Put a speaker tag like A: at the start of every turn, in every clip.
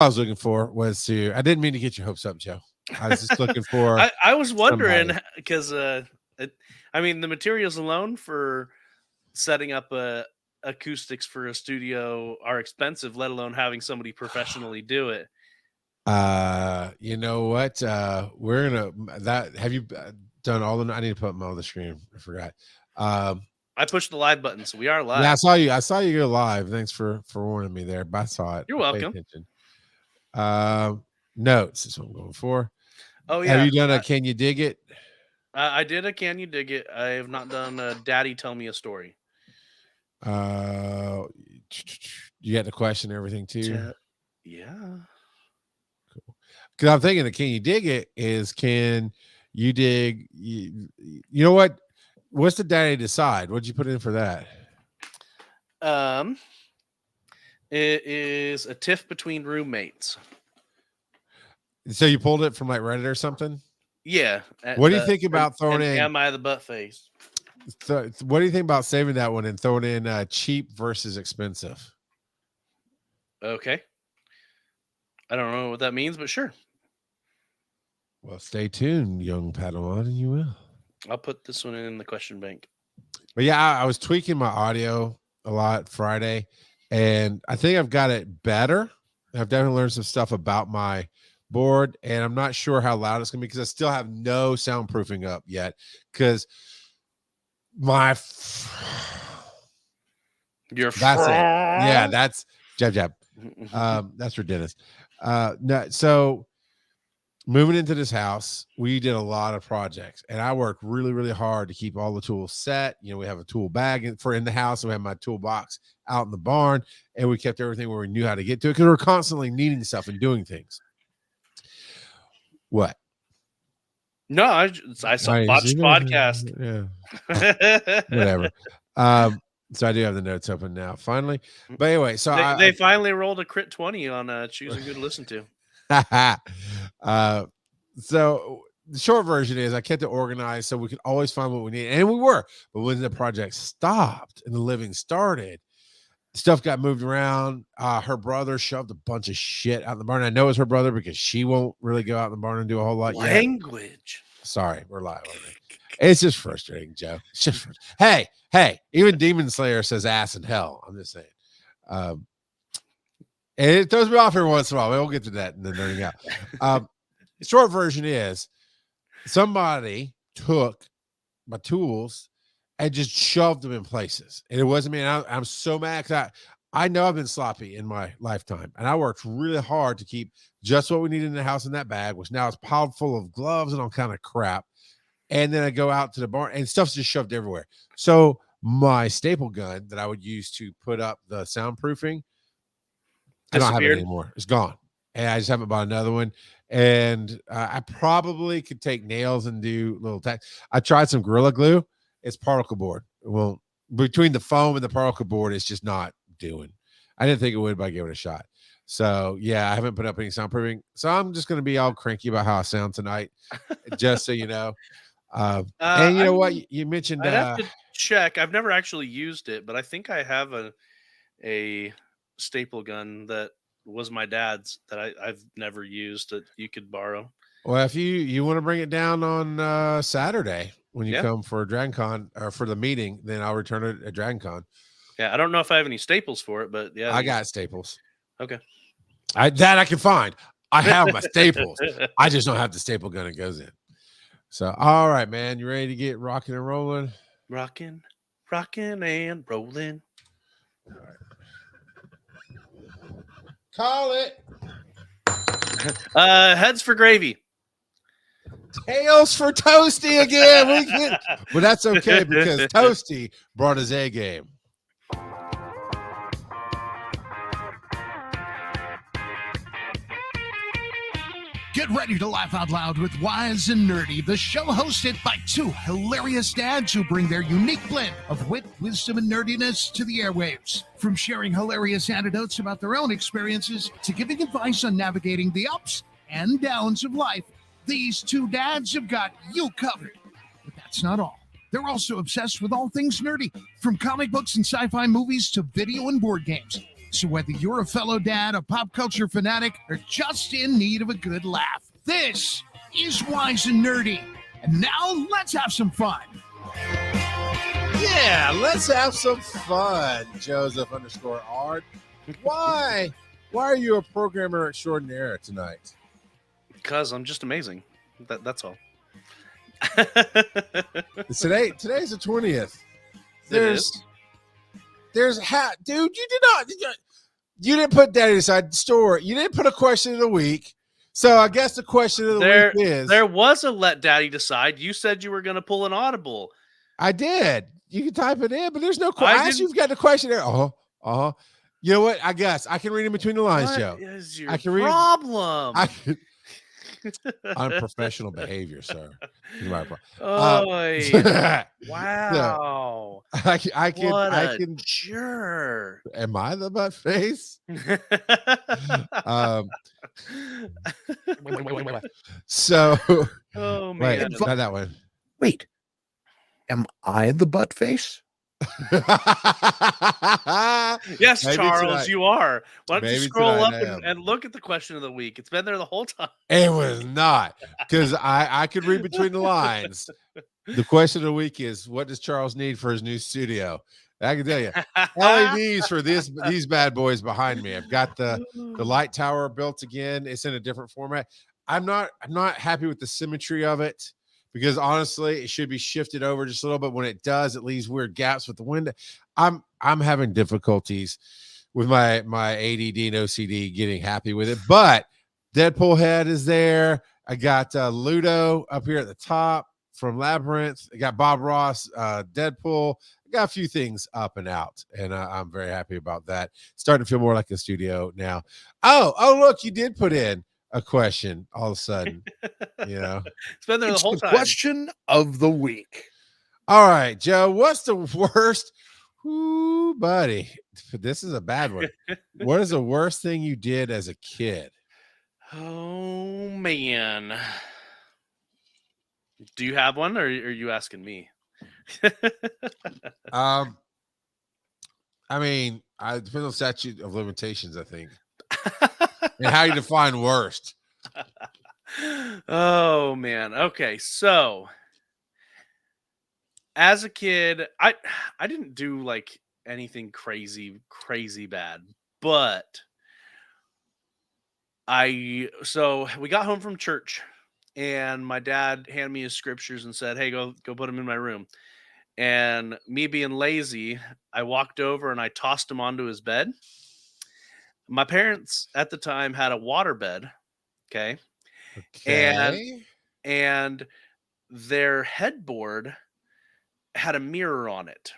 A: I was looking for was to. I didn't mean to get your hopes up, Joe. I was just looking for.
B: I was wondering
A: somebody.
B: because I mean the materials alone for setting up acoustics for a studio are expensive, let alone having somebody professionally do it.
A: You know what? We're gonna that. Have you done all the? I need to put them on the screen. I forgot.
B: I pushed the live button, so we are live.
A: Yeah, I saw you. I saw you go live. Thanks for warning me there. But I saw it.
B: You're
A: I paid
B: welcome.
A: attention. Notes is what I'm going for.
B: Oh
A: Have
B: yeah,
A: you done a Can You Dig It?
B: I did a Can You Dig It? I have not done a Daddy Tell Me a Story.
A: Uh, you got the question and everything too?
B: Yeah.
A: Because I'm thinking the Can You Dig It is can you dig? You know what? What's the daddy decide? What'd you put in for that?
B: It is a tiff between roommates.
A: So you pulled it from like Reddit or something?
B: Yeah.
A: What do you think about throwing in?
B: Am I the butt face?
A: What do you think about saving that one and throwing in cheap versus expensive?
B: Okay. I don't know what that means, but sure.
A: Well, stay tuned, young Padawan, and you will.
B: I'll put this one in the question bank.
A: But yeah, I was tweaking my audio a lot Friday, and I think I've got it better. I've definitely learned some stuff about my board, and I'm not sure how loud it's gonna be because I still have no soundproofing up yet. Because that's it. Yeah, that's jab. That's for Dennis. No, so moving into this house, we did a lot of projects, and I worked really, really hard to keep all the tools set. You know, we have a tool bag in the house, and we have my toolbox out in the barn, and we kept everything where we knew how to get to it because we're constantly needing stuff and doing things. What?
B: No, I saw botched podcast.
A: Yeah. Whatever. So I do have the notes open now, finally. But anyway, so
B: they finally rolled a crit 20 on choosing who to listen to.
A: So the short version is I kept it organized so we could always find what we need, and we were. But when the project stopped and the living started, stuff got moved around. Her brother shoved a bunch of shit out in the barn. I know it's her brother because she won't really go out in the barn and do a whole lot yet.
B: Language.
A: Sorry, we're live on it. It's just frustrating, Joe. It's just hey, even Demon Slayer says ass in hell. I'm just saying. And it throws me off every once in a while. We'll get to that and then nerding out. Short version is somebody took my tools and just shoved them in places. And it wasn't me. And I'm so mad because I know I've been sloppy in my lifetime. And I worked really hard to keep just what we needed in the house in that bag, which now is piled full of gloves and all kind of crap. And then I go out to the barn and stuff's just shoved everywhere. So my staple gun that I would use to put up the soundproofing, I don't have it anymore. It's gone. And I just haven't bought another one. And I probably could take nails and do little tack. I tried some Gorilla Glue. It's particle board. Well, between the foam and the particle board, it's just not doing. I didn't think it would, but I gave it a shot. So yeah, I haven't put up any soundproofing. So I'm just going to be all cranky about how I sound tonight, just so you know. And you know what? You mentioned.
B: I'd have to check. I've never actually used it, but I think I have a staple gun that was my dad's that I've never used that you could borrow.
A: Well, if you want to bring it down on Saturday when you come for a Dragon Con or for the meeting, then I'll return it at Dragon Con.
B: Yeah, I don't know if I have any staples for it, but yeah,
A: I got staples.
B: Okay,
A: I can find. I have my staples. I just don't have the staple gun it goes in. So, all right, man, you ready to get rocking and rolling?
B: Rocking and rolling.
A: All right. Call it.
B: Heads for gravy.
A: Tails for Toasty again. But that's okay because Toasty brought his A game.
C: Get ready to laugh out loud with Wise and Nerdy, the show hosted by two hilarious dads who bring their unique blend of wit, wisdom, and nerdiness to the airwaves. From sharing hilarious anecdotes about their own experiences to giving advice on navigating the ups and downs of life, these two dads have got you covered. But that's not all. They're also obsessed with all things nerdy, from comic books and sci-fi movies to video and board games. So whether you're a fellow dad, a pop culture fanatic, or just in need of a good laugh, this is Wise and Nerdy. And now let's have some fun.
A: Yeah, let's have some fun, Joseph_Ard. Why are you a programmer extraordinaire tonight?
B: Because I'm just amazing. That's all.
A: Today's the 20th. Dude, you didn't put Daddy aside the store. You didn't put a question of the week. So I guess the question of the week is,
B: there was a let Daddy decide. You said you were going to pull an audible.
A: I did. You can type it in, but there's no question. I asked you if you got the question there. You know what? I guess I can read in between the lines, Joe.
B: What is your
A: I can
B: problem?
A: Unprofessional behavior, sir.
B: Oh,
A: wow.
B: wow.
A: I can
B: sure.
A: Am I the butt face? So
B: oh man.
A: Wait, not that one.
D: Wait. Am I the butt face?
B: Yes,
A: Maybe
B: Charles,
A: tonight.
B: you are. Why don't you
A: Maybe
B: scroll up
A: tonight
B: and look at the question of the week? It's been there the whole time.
A: It was not, because I could read between the lines. The question of the week is, what does Charles need for his new studio? I can tell you, LEDs for these bad boys behind me. I've got the light tower built again. It's in a different format. I'm not happy with the symmetry of it, because honestly, it should be shifted over just a little bit. When it does, it leaves weird gaps with the window. I'm having difficulties with my ADD and OCD getting happy with it. But Deadpool head is there. I got Ludo up here at the top from Labyrinth. I got Bob Ross, Deadpool. I got a few things up and out, and I'm very happy about that. Starting to feel more like a studio now. Oh, look, you did put in a question all of a sudden.
B: It's been there the whole time.
D: Question of the week.
A: All right, Joe, what's the worst? Ooh, buddy, this is a bad one. What is the worst thing you did as a kid?
B: Oh man, do you have one, or are you asking me?
A: I mean, it depends on statute of limitations, I think, and how you define worst.
B: Oh man. Okay, so as a kid, I didn't do like anything crazy bad, but so we got home from church, and my dad handed me his scriptures and said, "Hey, go put them in my room." And me being lazy, I walked over and I tossed him onto his bed. My parents at the time had a water bed, okay? And their headboard had a mirror on it.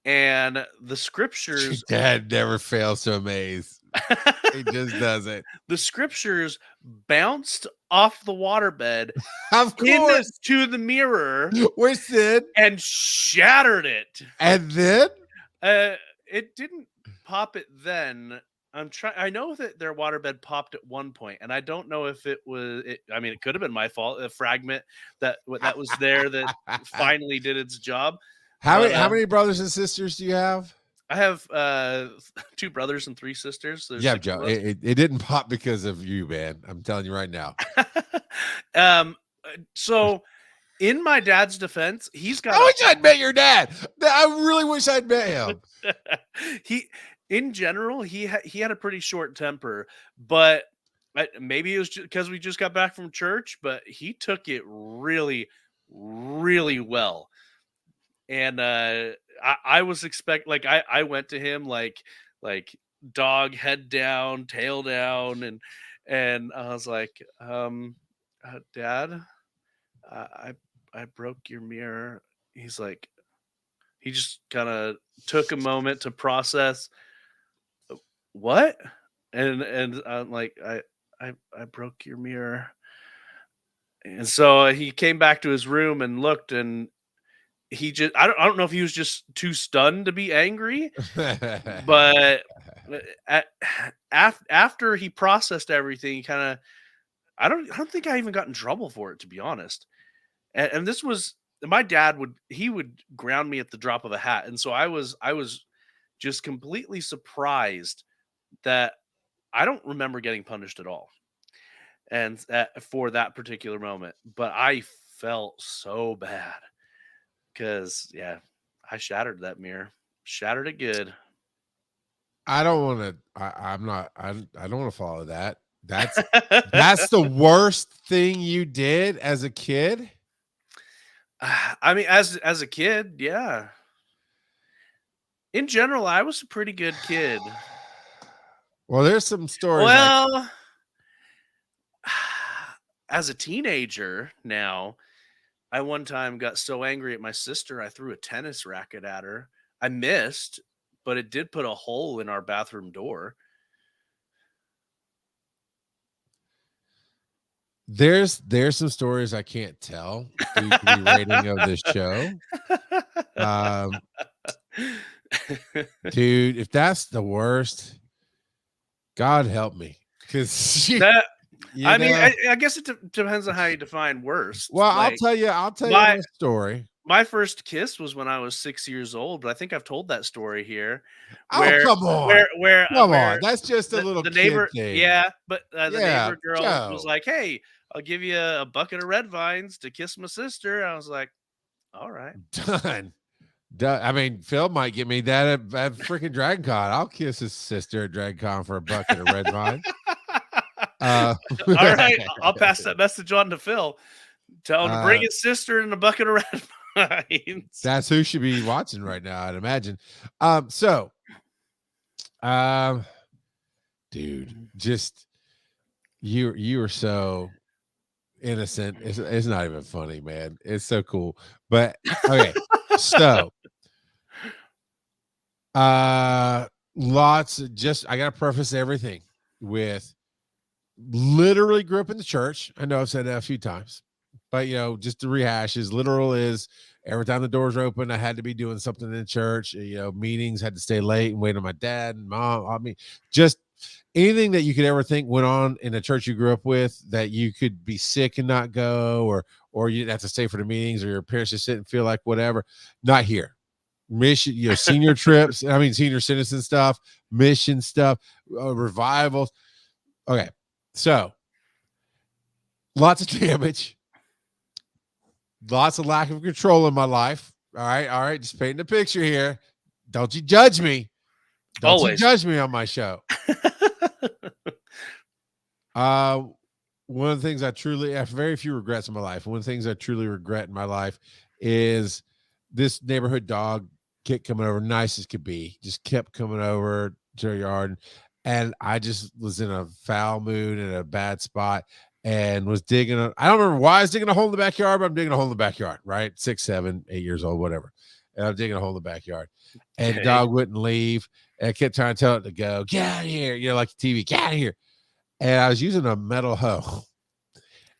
B: And the scriptures
A: Dad never fails to amaze. He just doesn't.
B: The scriptures bounced off the waterbed
A: Of course,
B: into the mirror,
A: which did,
B: and shattered it.
A: And then
B: it didn't pop it then. I know that their waterbed popped at one point, and I don't know if it was. I mean, it could have been my fault. A fragment that was there that finally did its job.
A: How many brothers and sisters do you have?
B: I have 2 brothers and 3 sisters. There's
A: Yeah,
B: 6
A: Joe.
B: of us.
A: It didn't pop because of you, man. I'm telling you right now.
B: So in my dad's defense, he's got.
A: I wish I'd met your dad. I really wish I'd met him.
B: In general, he had a pretty short temper, but maybe it was because we just got back from church. But he took it really, really well. And I was I went to him like dog, head down, tail down, and I was like, Dad, I broke your mirror. He's like, he just kind of took a moment to process what, and I'm like, I broke your mirror. And so he came back to his room and looked, and he just I don't know if he was just too stunned to be angry, but after he processed everything, he kind of I don't think I even got in trouble for it, to be honest. And this was my dad would ground me at the drop of a hat, and so I was just completely surprised that I don't remember getting punished at all. And for that particular moment, but I felt so bad because, yeah, I shattered that mirror, shattered it good.
A: I don't want to. I'm not. I don't want to follow that. That's the worst thing you did as a kid.
B: I mean, as a kid, yeah. In general, I was a pretty good kid.
A: Well, there's some stories.
B: Well, as a teenager now, I one time got so angry at my sister, I threw a tennis racket at her. I missed, but it did put a hole in our bathroom door.
A: There's some stories I can't tell due to the rating of this show. Um, dude, if that's the worst, God help me, because
B: That
A: you
B: I mean,
A: know.
B: I guess it depends on how you define worst.
A: Well,
B: Like
A: I'll tell you
B: my
A: my story.
B: my first kiss was when I was 6 years old, but I think I've told that story here,
A: Oh,
B: where
A: come on, come on.
B: where
A: That's just a little
B: the
A: kid
B: neighbor,
A: thing.
B: yeah, but the
A: Yeah,
B: neighbor girl was
A: Joe.
B: like, "Hey, I'll give you a bucket of red vines to kiss my sister." I was like, "All right."
A: Done. Done. I mean, Phil might get me that at freaking Dragon Con. I'll kiss his sister at Dragon Con for a bucket of red vines.
B: All right, I'll pass that message on to Phil. Tell him to bring his sister in a bucket of red vines.
A: That's who should be watching right now, I'd imagine. So, dude, just you were so innocent. It's not even funny, man. It's so cool. But okay, so lots of just I gotta preface everything with literally grew up in the church. I know I've said that a few times, but just to rehash is literal is every time the doors are open, I had to be doing something in church. Meetings, had to stay late and wait on my dad and mom. I mean, just anything that you could ever think went on in a church you grew up with, that you could be sick and not go, or you didn't have to stay for the meetings, or your parents just didn't feel like whatever. Not here. Mission, senior trips. I mean, senior citizen stuff, mission stuff, revivals. Okay. So lots of damage, lots of lack of control in my life. All right. Just painting a picture here. Don't you judge me. Don't
B: Always
A: you judge me on my show. One of the things I have very few regrets in my life. One of the things I truly regret in my life is this neighborhood dog kept coming over, nice as could be, just kept coming over to our yard. And I just was in a foul mood in a bad spot and was digging. I don't remember why I was digging a hole in the backyard, but I'm digging a hole in the backyard, right? 6, 7, 8 years old, whatever. And I'm digging a hole in the backyard. And the dog wouldn't leave. And I kept trying to tell it to go, get out of here. Like the TV, get out of here. And I was using a metal hoe.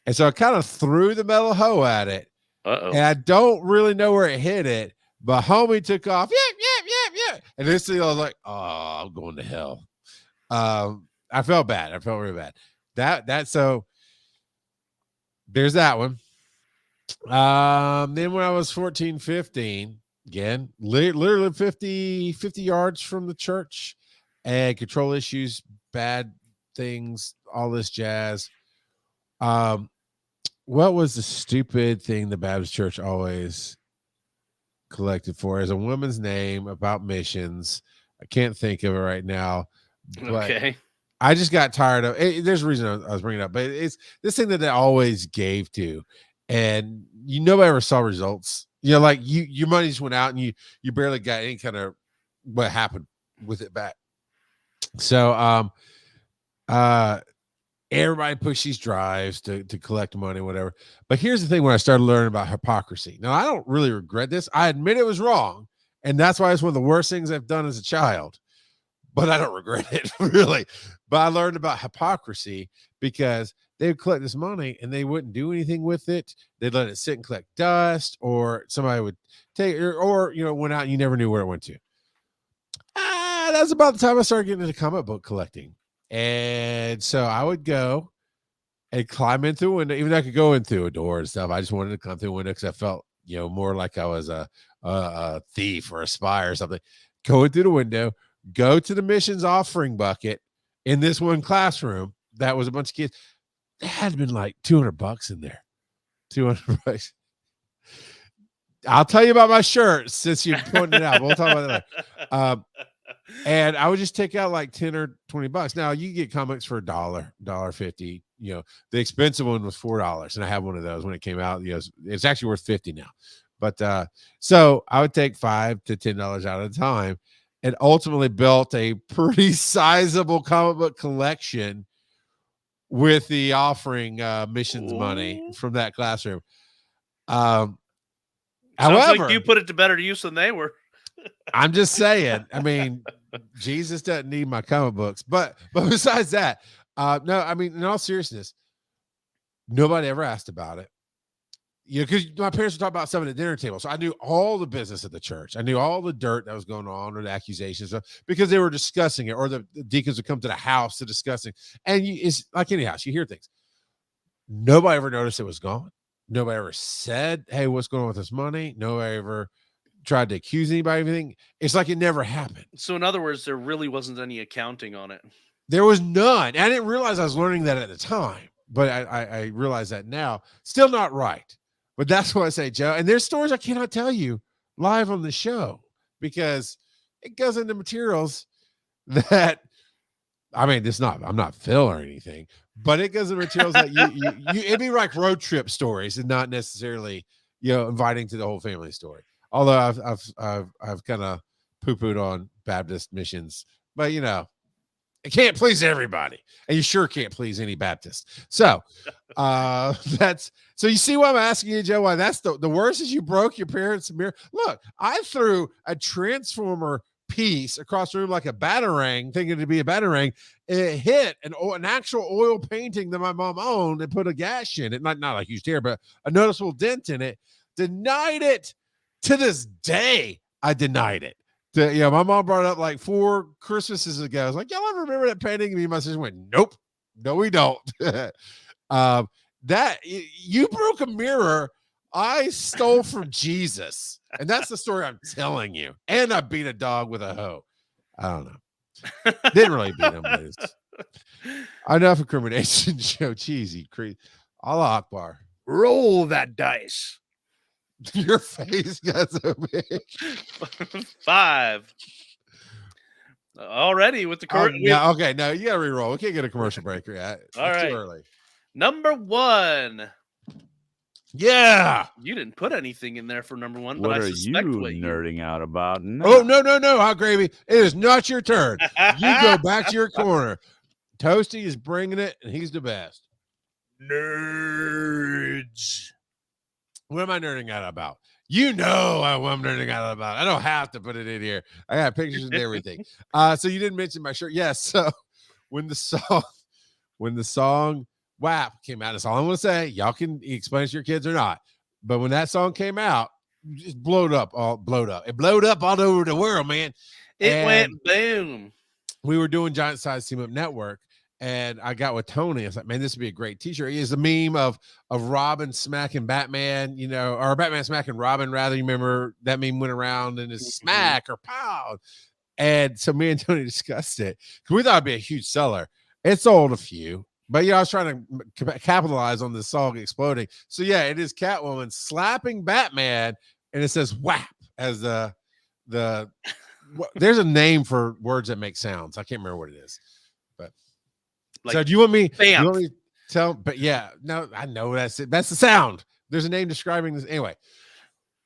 A: And so I kind of threw the metal hoe at it.
B: Uh-oh.
A: And I don't really know where it hit it, but homie took off. Yeah. And this thing, I was like, oh, I'm going to hell. I felt bad. I felt really bad. So there's that one. Then when I was 14, 15, again, literally 50 yards from the church, and control issues, bad things, all this jazz. What was the stupid thing the Baptist church always collected for? As a woman's name about missions. I can't think of it right now. But
B: Okay.
A: I just got tired of it. There's a reason I was bringing it up, but it's this thing that they always gave to, and nobody ever saw results. Like your money just went out, and you barely got any kind of what happened with it back. So everybody pushed these drives to collect money, whatever. But here's the thing: when I started learning about hypocrisy, now I don't really regret this. I admit it was wrong, and that's why it's one of the worst things I've done as a child. But I don't regret it, really. But I learned about hypocrisy because they would collect this money and they wouldn't do anything with it. They'd let it sit and collect dust, or somebody would take it, or went out and you never knew where it went to. That's about the time I started getting into comic book collecting. And so I would go and climb in through a window, even though I could go in through a door and stuff. I just wanted to come through a window because I felt, more like I was a thief or a spy or something. going through the window, go to the missions offering bucket in this one classroom that was a bunch of kids. There had been like $200 in there. $200. I'll tell you about my shirt since you pointed it out. We'll talk about that later. And I would just take out like 10 or $20. Now you get comics for $1.50. You know, the expensive one was $4, and I have one of those when it came out. You know, it's actually worth $50 now. But so I would take $5 to $10 out at a time, and ultimately built a pretty sizable comic book collection with the offering missions money from that classroom.
B: Sounds
A: However,
B: like you put it to better use than they were.
A: I'm just saying. I mean, Jesus doesn't need my comic books, but besides that, no. I mean, in all seriousness, nobody ever asked about it. You know, because my parents would talk about stuff at the dinner table, so I knew all the business of the church. I knew all the dirt that was going on, or the accusations, because they were discussing it, or the deacons would come to the house to discussing. And it's like any house, you hear things. Nobody ever noticed it was gone. Nobody ever said, "Hey, what's going on with this money?" Nobody ever tried to accuse anybody of anything. It's like it never happened.
B: So in other words, there really wasn't any accounting on it.
A: There was none. I didn't realize I was learning that at the time, but I realize that now. Still not right. But that's what I say, Joe. And there's stories I cannot tell you live on the show because it goes into materials that, I mean, I'm not Phil or anything, but it goes into materials that you it'd be like road trip stories and not necessarily, you know, inviting to the whole family story. Although I've kind of poo-pooed on Baptist missions, but you know, it can't please everybody, and you sure can't please any Baptist. So so you see why I'm asking you, Joe, why that's the worst is you broke your parents' mirror. Look, I threw a transformer piece across the room like a batarang, thinking to be a batarang. It hit an actual oil painting that my mom owned and put a gash in it. Not a huge tear, but a noticeable dent in it. Denied it. To this day, I denied it. My mom brought it up like 4 Christmases ago. I was like, y'all ever remember that painting? And my sister went, nope, no, we don't. That you broke a mirror I stole from Jesus. And that's the story I'm telling you. And I beat a dog with a hoe. I don't know. Didn't really beat him, but it's enough incrimination, Joe. Cheesy. Allah Akbar.
D: Roll that dice.
A: Your face got so big.
B: 5. Already with the current.
A: No, okay, no, you gotta re-roll. We can't get a commercial break yet. It's
B: All right.
A: too early.
B: Number 1.
A: Yeah.
B: You didn't put anything in there for number 1, but
E: What
B: I
E: are
B: suspect
E: you
B: what
E: nerding out about?
A: Oh, no, hot gravy. It is not your turn. You go back to your corner. Toasty is bringing it, and he's the best. Nerds. What am I nerding out about? You know what I'm nerding out about. I don't have to put it in here. I got pictures and everything. So you didn't mention my shirt. Yes. So when the song WAP came out, that's all I'm going to say. Y'all can explain it to your kids or not. But when that song came out, it just blowed up. It blowed up all over the world, man.
B: It went boom.
A: We were doing Giant Size Team Up Network, and I got with Tony. I was like, man, this would be a great t-shirt. It's a meme of Robin smacking Batman, you know, or Batman smacking Robin, rather. You remember that meme went around and it's smack or pow. And so me and Tony discussed it because we thought it'd be a huge seller. It sold a few, but I was trying to capitalize on the song exploding. So yeah, it is Catwoman slapping Batman, and it says WAP as there's a name for words that make sounds. I can't remember what it is. But
B: like,
A: so do you want me
B: to
A: tell? But yeah, no, I know that's it. That's the sound. There's a name describing this. Anyway,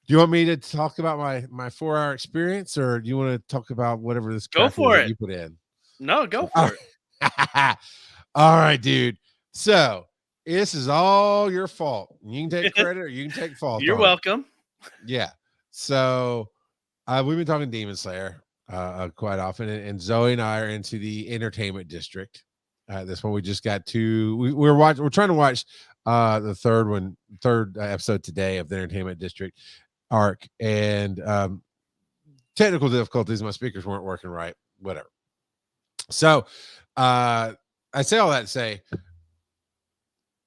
A: do you want me to talk about my 4-hour experience, or do you want to talk about whatever this
B: go for it
A: you put in?
B: No, go for it.
A: All right, dude. So this is all your fault. You can take credit or you can take fault.
B: You're welcome.
A: Yeah. So we've been talking Demon Slayer quite often, and Zoe and I are into the entertainment district. This one we just got to. We're trying to watch the third episode today of the entertainment district arc, and technical difficulties. My speakers weren't working right. Whatever. So I say all that to say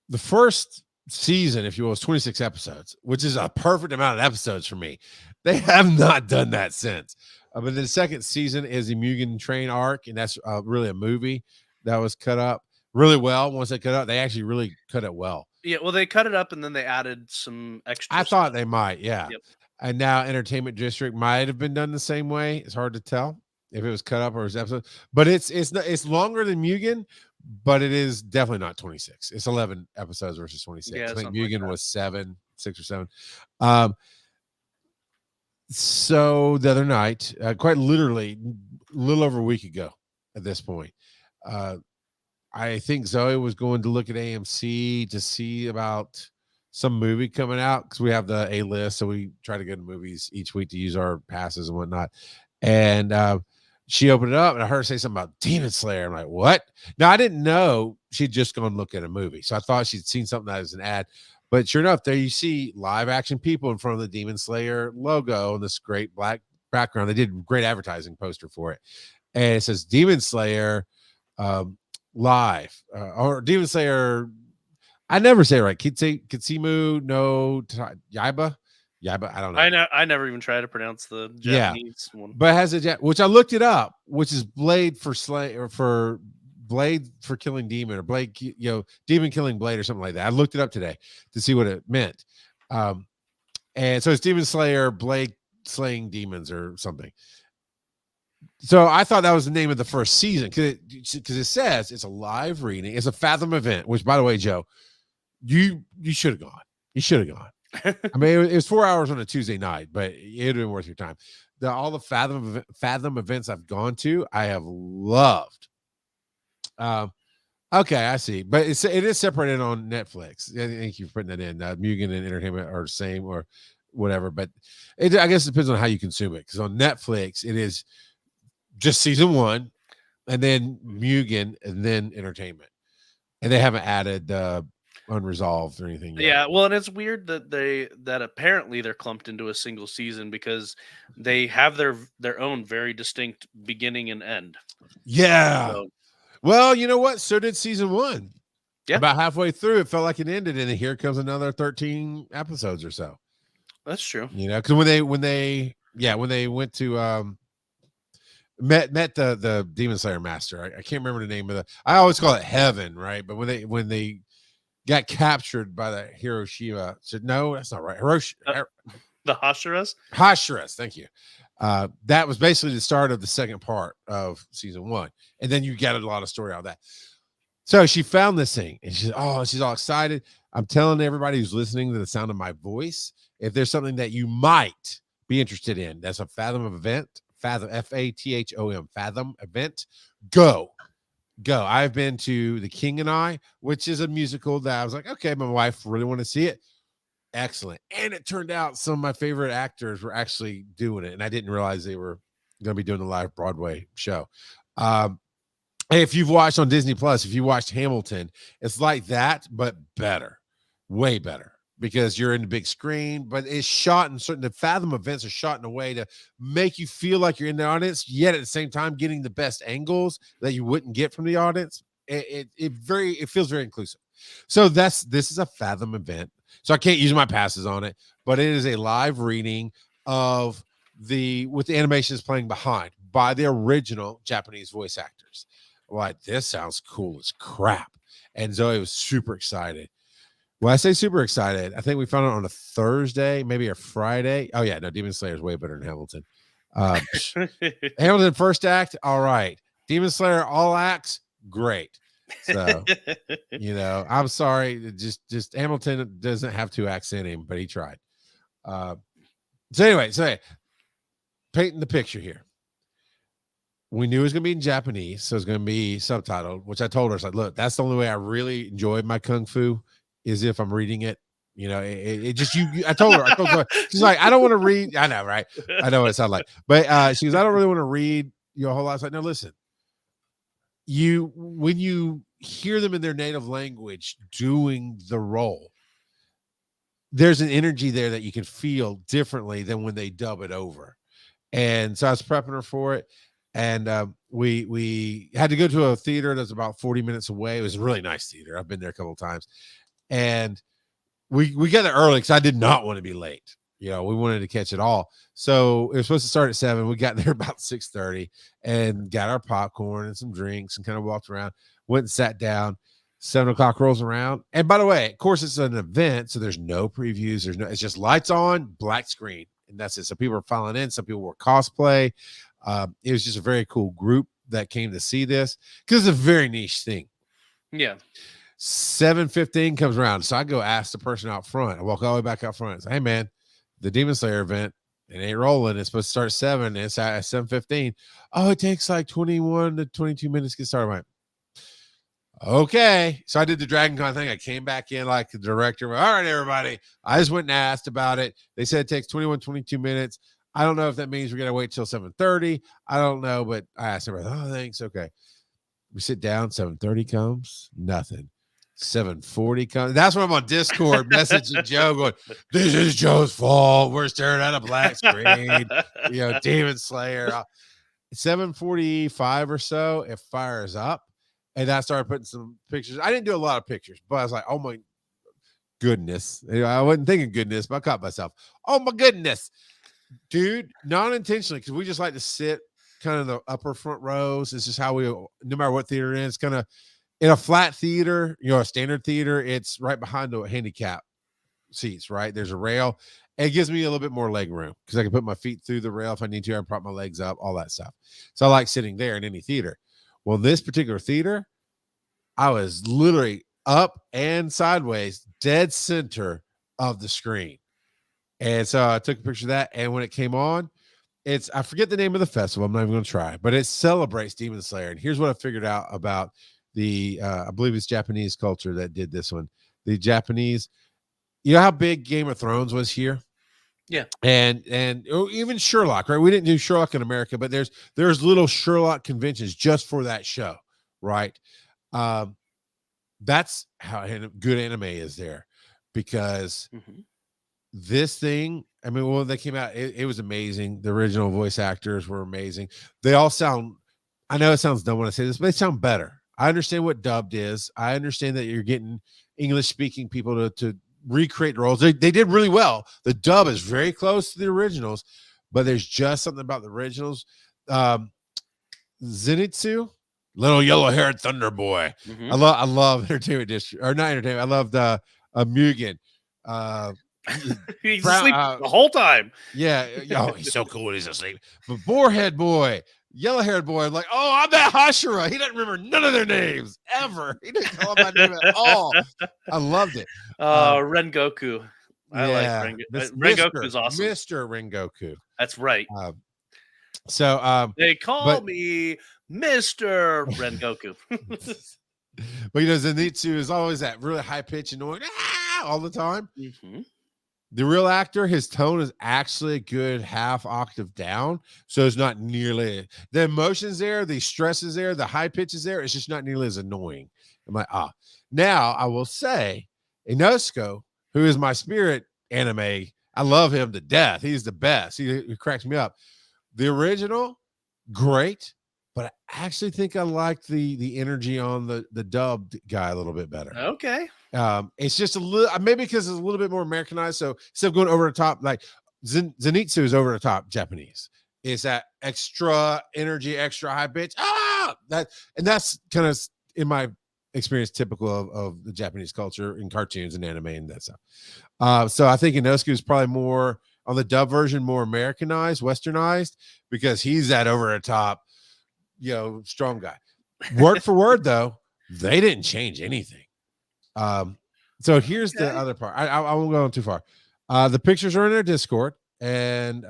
A: the first season, if you will, is 26 episodes, which is a perfect amount of episodes for me. They have not done that since. But the second season is the Mugen Train arc, and that's really a movie that was cut up really well. Once they cut it up, they actually really cut it well.
B: Yeah, well, they cut it up and then they added some extra
A: I thought
B: stuff.
A: they might, yeah.
B: Yep.
A: And now Entertainment District might have been done the same way. It's hard to tell if it was cut up or it was episode, but it's longer than Mugen, but it is definitely not 26. It's 11 episodes versus 26.
B: Yeah,
A: I think
B: something like
A: Mugen
B: that.
A: was 6 or 7. So the other night, quite literally, a little over a week ago at this point, I think Zoe was going to look at AMC to see about some movie coming out because we have the A list, so we try to go to movies each week to use our passes and whatnot. And she opened it up, and I heard her say something about Demon Slayer. I'm like, what? Now I didn't know she'd just gone look at a movie, so I thought she'd seen something that was an ad. But sure enough, there you see live action people in front of the Demon Slayer logo and this great black background. They did great advertising poster for it, and it says Demon Slayer live or Demon Slayer. I never say it right. Kitsimu no Yaiba. I don't know.
B: I never even tried to pronounce the Japanese one.
A: But it has a which I looked it up, which is Blade for Slay or for Blade for killing demon or Blade, demon killing Blade or something like that. I looked it up today to see what it meant. And so it's Demon Slayer, Blade slaying demons or something. So I thought that was the name of the first season because it says it's a live reading. It's a Fathom event, which, by the way, Joe, you should have gone. You should have gone. I mean, it was 4 hours on a Tuesday night, but it would have been worth your time. All the Fathom events I've gone to, I have loved. Okay, I see, but it is separated on Netflix. I think you're putting that in. Mugen and Entertainment are the same or whatever, but I guess it depends on how you consume it. Because on Netflix, it is just season 1, and then Mugen, and then Entertainment, and they haven't added Unresolved or anything yet.
B: Yeah, well, and it's weird that apparently they're clumped into a single season because they have their own very distinct beginning and end.
A: Yeah.
B: So,
A: well, you know what? So did season 1.
B: Yeah.
A: About halfway through, it felt like it ended, and then here comes another 13 episodes or so.
B: that's true.
A: You know, because when they went to met the Demon Slayer master, I can't remember the name of I always call it Heaven, right? But when they got captured by the Hiroshima, said no, that's not right.
B: The Hashiras.
A: Thank you. That was basically the start of the second part of season 1, and then you got a lot of story out of that. So she found this thing, and she's all excited. I'm telling everybody who's listening to the sound of my voice, if there's something that you might be interested in, that's a Fathom event, Fathom Fathom, Fathom event. Go. I've been to The King and I, which is a musical that I was like, okay, my wife really want to see it. Excellent. And it turned out some of my favorite actors were actually doing it, and I didn't realize they were going to be doing the live Broadway show. If you've watched on Disney Plus, if you watched Hamilton, it's like that, but better, way better, because you're in the big screen, but it's shot in the Fathom events are shot in a way to make you feel like you're in the audience, yet at the same time getting the best angles that you wouldn't get from the audience. It feels very inclusive. So this is a Fathom event. So I can't use my passes on it, but it is a live reading of with the animations playing behind by the original Japanese voice actors. Like, this sounds cool as crap. And Zoe was super excited. Well, I say super excited. I think we found it on a Thursday, maybe a Friday. Oh yeah, no, Demon Slayer is way better than Hamilton. Hamilton first act, all right. Demon Slayer all acts, great. So, I'm sorry, just Hamilton doesn't have 2 acts in him, but he tried. So anyway, painting the picture here. We knew it was going to be in Japanese, so it's going to be subtitled, which I told her, I was like, look, that's the only way I really enjoy my Kung Fu is if I'm reading it. It just, I told her, she's like, I don't want to read. I know, right? I know what it sounds like. But she goes, I don't really want to read a whole lot. I was like, no, listen, when you hear them in their native language doing the role, there's an energy there that you can feel differently than when they dub it over. And so I was prepping her for it. And we had to go to a theater that's about 40 minutes away. It was a really nice theater. I've been there a couple of times. And we got there early because I did not want to be late. You know, we wanted to catch it all. So it was supposed to start at 7. We got there about 6:30 and got our popcorn and some drinks and kind of walked around, went and sat down. 7 o'clock rolls around. And by the way, of course, it's an event. So there's no previews. It's just lights on, black screen. And that's it. So people are filing in. Some people were cosplay. It was just a very cool group that came to see this because it's a very niche thing.
B: Yeah.
A: 7:15 comes around. So I go ask the person out front. I walk all the way back out front. I say, hey, man, the Demon Slayer event, it ain't rolling. It's supposed to start at 7. It's at 7:15. Oh, it takes like 21 to 22 minutes to get started. I'm like, okay. So I did the Dragon Con thing. I came back in like the director. All right, everybody. I just went and asked about it. They said it takes 21, 22 minutes. I don't know if that means we're going to wait till 7:30. I don't know, but I asked everybody, oh, thanks. Okay. We sit down, 7:30 comes, nothing. 7:40 comes. That's when I'm on Discord messaging Joe going, this is Joe's fault. We're staring at a black screen. You know, Demon Slayer. 7:45 or so, it fires up. And I started putting some pictures. I didn't do a lot of pictures, but I was like, oh my goodness. I wasn't thinking goodness, but I caught myself. Oh my goodness. Dude, not intentionally, because we just like to sit kind of the upper front rows. It's just how we, no matter what theater it is, it's kind of in a flat theater, you know, a standard theater, it's right behind the handicap seats, right? There's a rail. It gives me a little bit more leg room because I can put my feet through the rail if I need to. I can prop my legs up, all that stuff. So I like sitting there in any theater. Well, this particular theater, I was literally up and sideways, dead center of the screen. And so I took a picture of that. And when it came on, I forget the name of the festival. I'm not even going to try, but it celebrates Demon Slayer. And here's what I figured out about I believe it's Japanese culture that did this one. The Japanese, you know how big Game of Thrones was here?
B: Yeah.
A: And even Sherlock, right? We didn't do Sherlock in America, but there's little Sherlock conventions just for that show, right? That's how good anime is there, because this thing, I mean, when they came out, it was amazing. The original voice actors were amazing. They all sound, I know it sounds dumb when I say this, but they sound better. I understand what dubbed is. I understand that you're getting English speaking people to recreate roles. They did really well. The dub is very close to the originals, but there's just something about the originals. Zenitsu, little yellow haired Thunder Boy. I love Entertainment District, or not Entertainment. I love the Mugen.
B: He's asleep the whole time.
A: Yeah, oh, he's so cool when he's asleep. But Boarhead Boy, yellow haired boy, I'm like, oh, I'm that Hashira. He doesn't remember none of their names ever. He didn't call my name at all. I loved it.
B: Rengoku. I like Rengoku is awesome.
A: Mr. Rengoku.
B: That's right.
A: They
B: call me Mr. Rengoku.
A: But you know, Zenitsu is always that really high pitch annoying all the time. The real actor, his tone is actually a good half octave down, so it's not nearly the emotions there, the stress is there, the high pitch is there. It's just not nearly as annoying. I'm like, Now I will say, Inosuke, who is my spirit anime, I love him to death. He's the best. He cracks me up. The original, great, but I actually think I like the energy on the dubbed guy a little bit better.
B: Okay.
A: It's just a little, maybe because it's a little bit more Americanized. So instead of going over the top, like Zenitsu is over the top Japanese. It's that extra energy, extra high pitch. That's kind of, in my experience, typical of the Japanese culture in cartoons and anime and that stuff. So I think Inosuke is probably more on the dub version, more Americanized, westernized, because he's that over the top, you know, strong guy. Word for word, though, they didn't change anything. So here's the other part. I won't go on too far. The pictures are in their Discord, and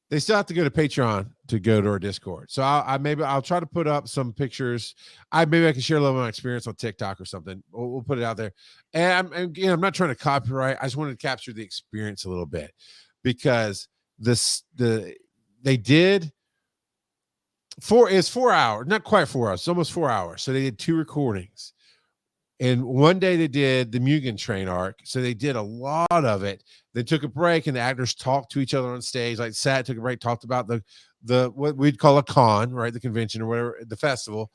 A: they still have to go to Patreon to go to our Discord. So I'll try to put up some pictures. Maybe I can share a little of my experience on TikTok or something. We'll put it out there. And I'm not trying to copyright. I just wanted to capture the experience a little bit, because they did. It's 4 hours, not quite 4 hours, it's almost 4 hours. So they did 2 recordings. And one day they did the Mugen Train arc. So they did a lot of it. They took a break, and the actors talked to each other on stage, like sat, took a break, talked about the what we'd call a con, right? The convention or whatever, the festival.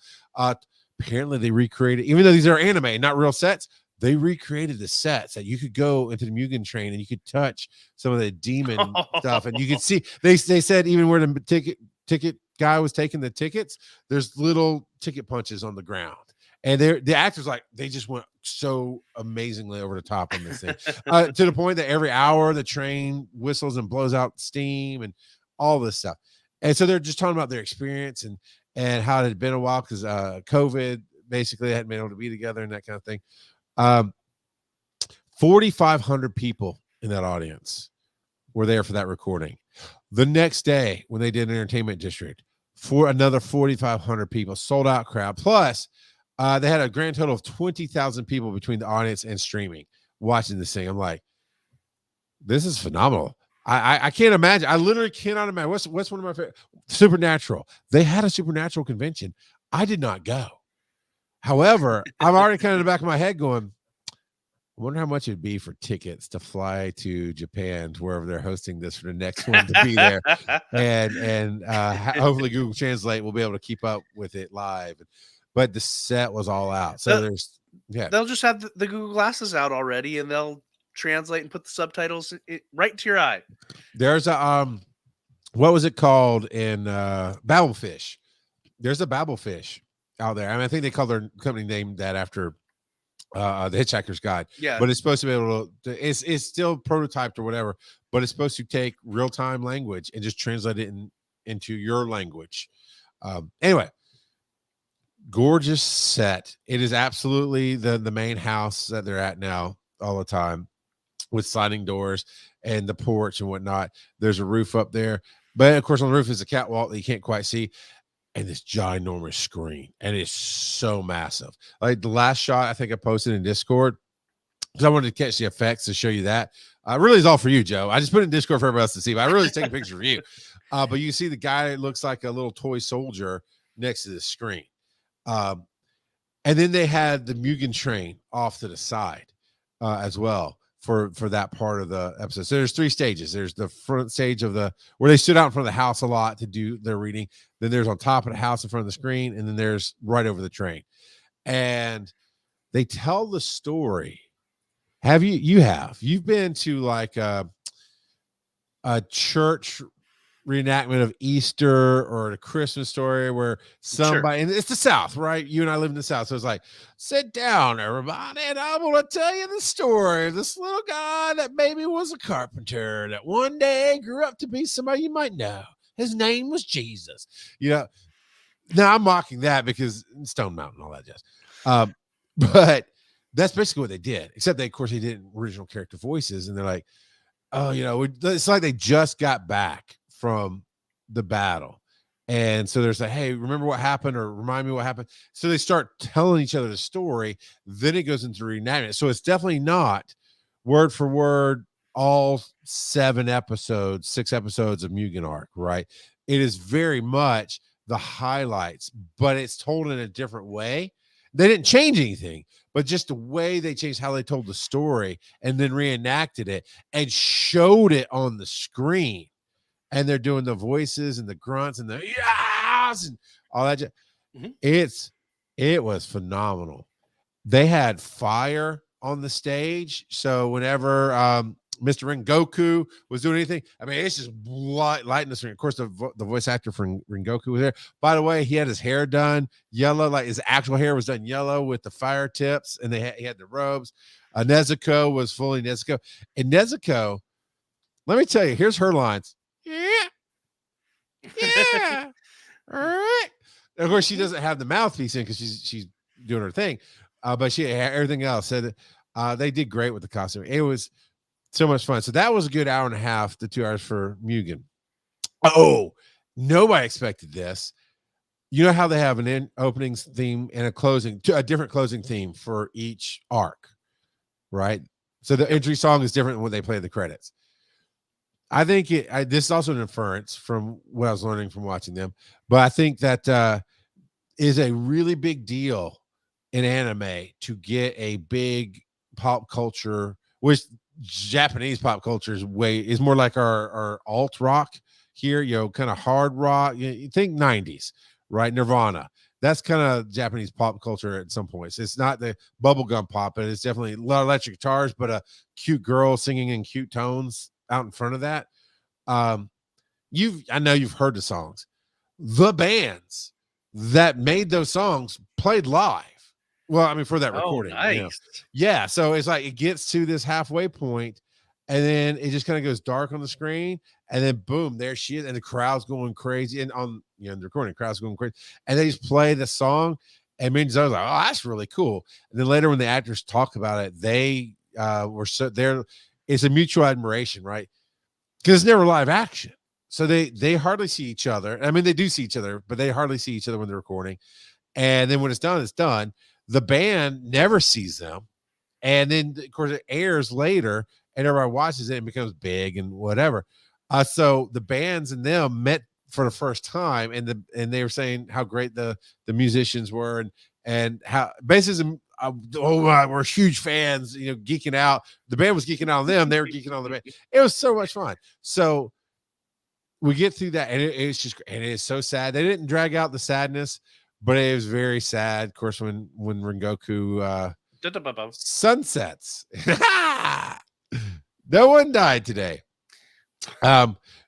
A: Apparently they recreated, even though these are anime, not real sets, they recreated the sets that you could go into the Mugen train and you could touch some of the demon stuff, and you could see. They said even where the ticket guy was taking the tickets, there's little ticket punches on the ground, and the actors they just went so amazingly over the top on this thing, to the point that every hour the train whistles and blows out steam and all this stuff. And so they're just talking about their experience and how it had been a while because COVID, basically, they hadn't been able to be together and that kind of thing. 4,500 people in that audience were there for that recording. The next day, when they did Entertainment District, for another 4,500 people, sold out crowd. Plus, they had a grand total of 20,000 people between the audience and streaming watching this thing. I'm like, this is phenomenal. I can't imagine. I literally cannot imagine. What's one of my favorite? Supernatural. They had a Supernatural convention. I did not go. However, I'm already kind of in the back of my head going, I wonder how much it'd be for tickets to fly to Japan, to wherever they're hosting this, for the next one to be there, and hopefully Google Translate will be able to keep up with it live. But the set was all out, so
B: they'll just have the Google Glasses out already, and they'll translate and put the subtitles right to your eye.
A: There's a what was it called in Babelfish? There's a Babelfish out there. I mean, I think they call their company name that after the Hitchhiker's Guide.
B: Yeah,
A: but it's supposed to be able to. It's still prototyped or whatever, but it's supposed to take real-time language and just translate it into your language. Anyway, gorgeous set. It is absolutely the main house that they're at now all the time, with sliding doors and the porch and whatnot. There's a roof up there, but of course on the roof is a catwalk that you can't quite see, and this ginormous screen, and it's so massive. Like the last shot I think I posted in Discord, because I wanted to catch the effects to show you that. Really is all for you, Joe. I just put it in Discord for everybody else to see, but I really just take a picture of you. But you see the guy that looks like a little toy soldier next to the screen. And then they had the Mugen train off to the side as well for that part of the episode. So there's 3 stages. There's the front stage of where they stood out in front of the house a lot to do their reading. Then there's on top of the house in front of the screen, and then there's right over the train. And they tell the story. You've been to like a church reenactment of Easter or a Christmas story where somebody, and it's the South, right? You and I live in the South. So it's like, sit down, everybody, and I want to tell you the story of this little guy that maybe was a carpenter that one day grew up to be somebody you might know. His name was Jesus. Now I'm mocking that because Stone Mountain, all that jazz. But that's basically what they did, except of course, they did original character voices, and they're like, oh, it's like they just got back from the battle. And so there's like, hey, remember what happened, or remind me what happened. So they start telling each other the story. Then it goes into reenactment. So it's definitely not word for word all 6 episodes of Mugen arc, right? It is very much the highlights, but it's told in a different way. They didn't change anything, but just the way they changed how they told the story, and then reenacted it and showed it on the screen. And they're doing the voices and the grunts and the yes and all that.
B: Mm-hmm.
A: It was phenomenal. They had fire on the stage, so whenever Mr. Rengoku was doing anything, I mean, it's just lighting the screen. Of course, the voice actor for Rengoku was there. By the way, he had his hair done yellow, like his actual hair was done yellow with the fire tips, and he had the robes. Nezuko was fully Nezuko, and Nezuko, let me tell you, here's her lines. Yeah. All right. Of course, she doesn't have the mouthpiece in because she's doing her thing, but she had everything else. So they did great with the costume. It was so much fun. So that was a good hour and a half to 2 hours for Mugen. Oh, nobody expected this. You know how they have an opening theme and a different closing theme for each arc, right? So the entry song is different when they play the credits. I think this is also an inference from what I was learning from watching them, but I think that is a really big deal in anime to get a big pop culture, which Japanese pop culture is more like our alt rock here, kind of hard rock. You think 90s, right? Nirvana. that's kind of Japanese pop culture at some points. It's not the bubblegum pop, but it's definitely a lot of electric guitars, but a cute girl singing in cute tones out in front of that. I know you've heard the songs. The bands that made those songs played live. Well, I mean, for that recording.
B: Nice.
A: Yeah. So it's like it gets to this halfway point, and then it just kind of goes dark on the screen, and then boom, there she is, and the crowd's going crazy. And on the recording, the crowd's going crazy, and they just play the song. And me and Zoe was like, "Oh, that's really cool." And then later, when the actors talk about it, they were so there. It's a mutual admiration, right? Because it's never live action. So they hardly see each other. I mean, they do see each other, but they hardly see each other when they're recording. And then when it's done, it's done. The band never sees them. And then, of course, it airs later, and everybody watches it and becomes big and whatever. So the bands and them met for the first time, and they were saying how great the musicians were, and how basically we're huge fans, geeking out. The band was geeking out on them. They were geeking on the band. It was so much fun. So we get through that, and it's just, and it is so sad. They didn't drag out the sadness, but it was very sad. Of course, when Rengoku sunsets, no one died today.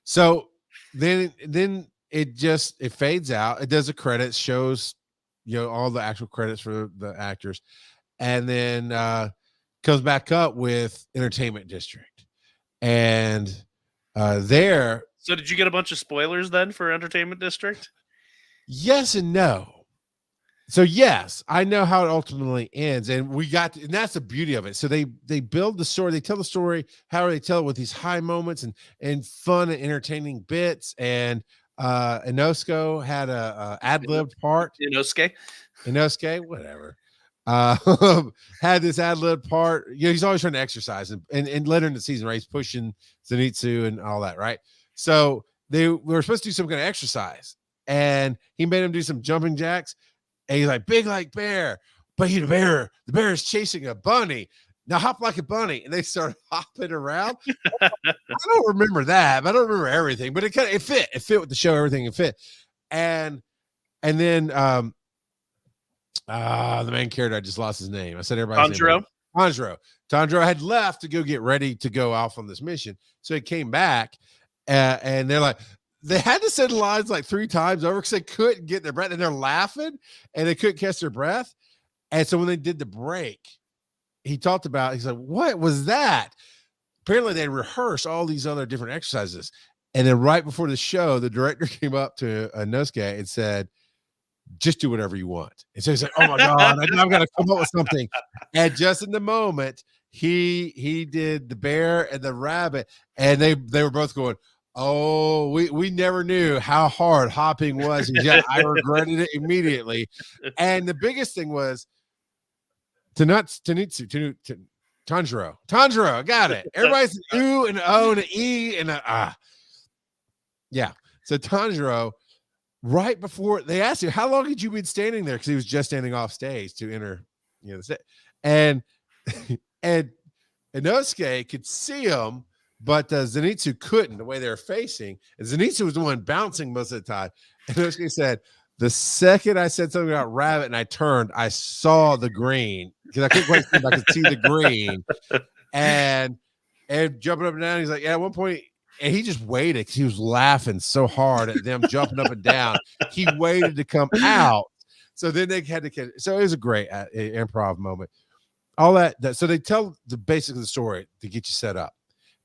A: So then it fades out. It does the credits, shows all the actual credits for the actors, and then comes back up with Entertainment District, and there.
B: So did you get a bunch of spoilers then for Entertainment District?
A: Yes and no. So yes, I know how it ultimately ends, and and that's the beauty of it. So they build the story, they tell the story, how they tell it with these high moments and fun and entertaining bits. And Inosuke had a ad-libbed part. Inosuke, whatever. Had this ad-lib part. He's always trying to exercise, and later in the season, right, he's pushing Zenitsu and all that, right? So they were supposed to do some kind of exercise, and he made him do some jumping jacks. And he's like, big like bear, but the bear is chasing a bunny. Now hop like a bunny. And they started hopping around. I don't remember that, but I don't remember everything, but it fit with the show, everything it fit. And then the main character, I just lost his name. I said everybody's name. Tanjiro had left to go get ready to go off on this mission. So he came back, and they're like, they had to say the lines like 3 times over because they couldn't get their breath, and they're laughing and they couldn't catch their breath. And so when they did the break, he talked about, he's like, what was that? Apparently they rehearsed all these other different exercises. And then right before the show, the director came up to Inosuke and said, just do whatever you want. And so he's like, oh my God, I've got to come up with something. And just in the moment, he did the bear and the rabbit, and they were both going, oh, we never knew how hard hopping was. Yeah, I regretted it immediately. And the biggest thing was Tanjiro. I got it. Everybody's an ooh and an o and an e and a ah. Yeah. So Tanjiro, right before they asked him, how long had you been standing there? Because he was just standing off stage to enter, the set. And Inosuke could see him, but Zenitsu couldn't, the way they were facing. And Zenitsu was the one bouncing most of the time. And Inosuke said, the second I said something about rabbit and I turned, I saw the green. Because I couldn't quite see, but I could see the green. And jumping up and down, he's like, at one point, and he just waited because he was laughing so hard at them jumping up and down. He waited to come out. So then they had to catch. So it was a great improv moment. All that. So they tell the basics of the story to get you set up.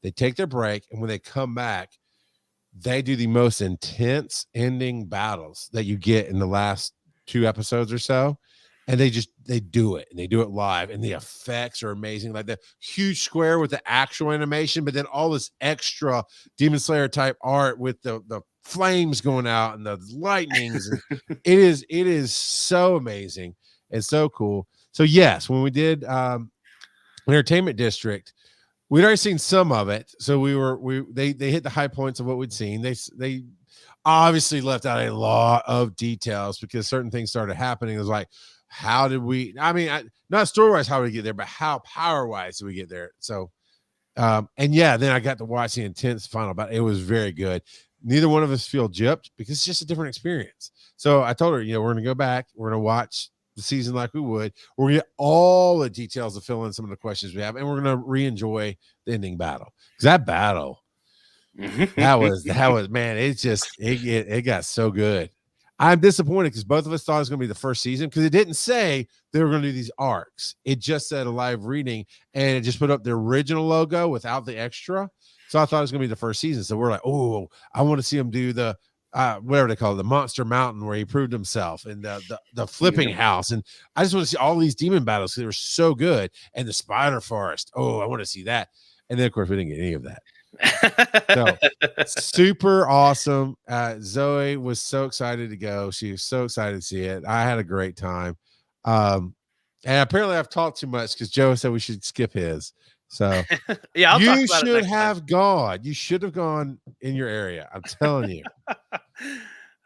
A: They take their break, and when they come back, they do the most intense ending battles that you get in the last 2 episodes or so. And they do it, and they do it live, and the effects are amazing. Like the huge square with the actual animation, but then all this extra Demon Slayer type art with the flames going out and the lightnings. it is so amazing and so cool. So yes, when we did Entertainment District, we'd already seen some of it. So they hit the high points of what we'd seen. They obviously left out a lot of details because certain things started happening. It was like, how did we, not story-wise how did we get there, but how power-wise did we get there? So, and yeah, then I got to watch the intense final battle. It was very good. Neither one of us feel gypped because it's just a different experience. So I told her, we're going to go back. We're going to watch the season like we would. We're going to get all the details to fill in some of the questions we have, and we're going to re-enjoy the ending battle. Because that battle, that was man. It got so good. I'm disappointed because both of us thought it was going to be the first season because it didn't say they were going to do these arcs. It just said a live reading, and it just put up the original logo without the extra. So I thought it was going to be the first season. So we're like, oh, I want to see him do the whatever they call it, the Monster Mountain where he proved himself, and the flipping house. And I just want to see all these demon battles because they were so good. And the Spider Forest. Oh, I want to see that. And then of course we didn't get any of that. So super awesome. Zoe was so excited to go. She was so excited to see it. I had a great time. And apparently I've talked too much because Joe said we should skip his. So
B: yeah, I'll talk
A: you
B: about it
A: should
B: next
A: have
B: time.
A: gone. You should have gone in your area. I'm telling you.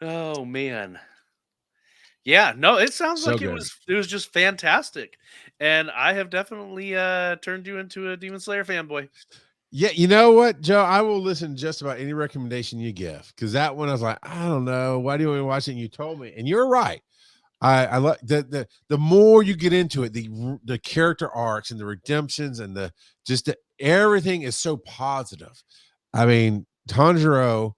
B: Oh man. Yeah, no, it sounds
A: So
B: like
A: good.
B: it was just fantastic. And I have definitely turned you into a Demon Slayer fanboy.
A: Yeah, you know what, Joe? I will listen to just about any recommendation you give because that one I was like, I don't know. Why do you want to watch it? And you told me, and you're right. I like the more you get into it, the character arcs and the redemptions and everything is so positive. I mean, Tanjiro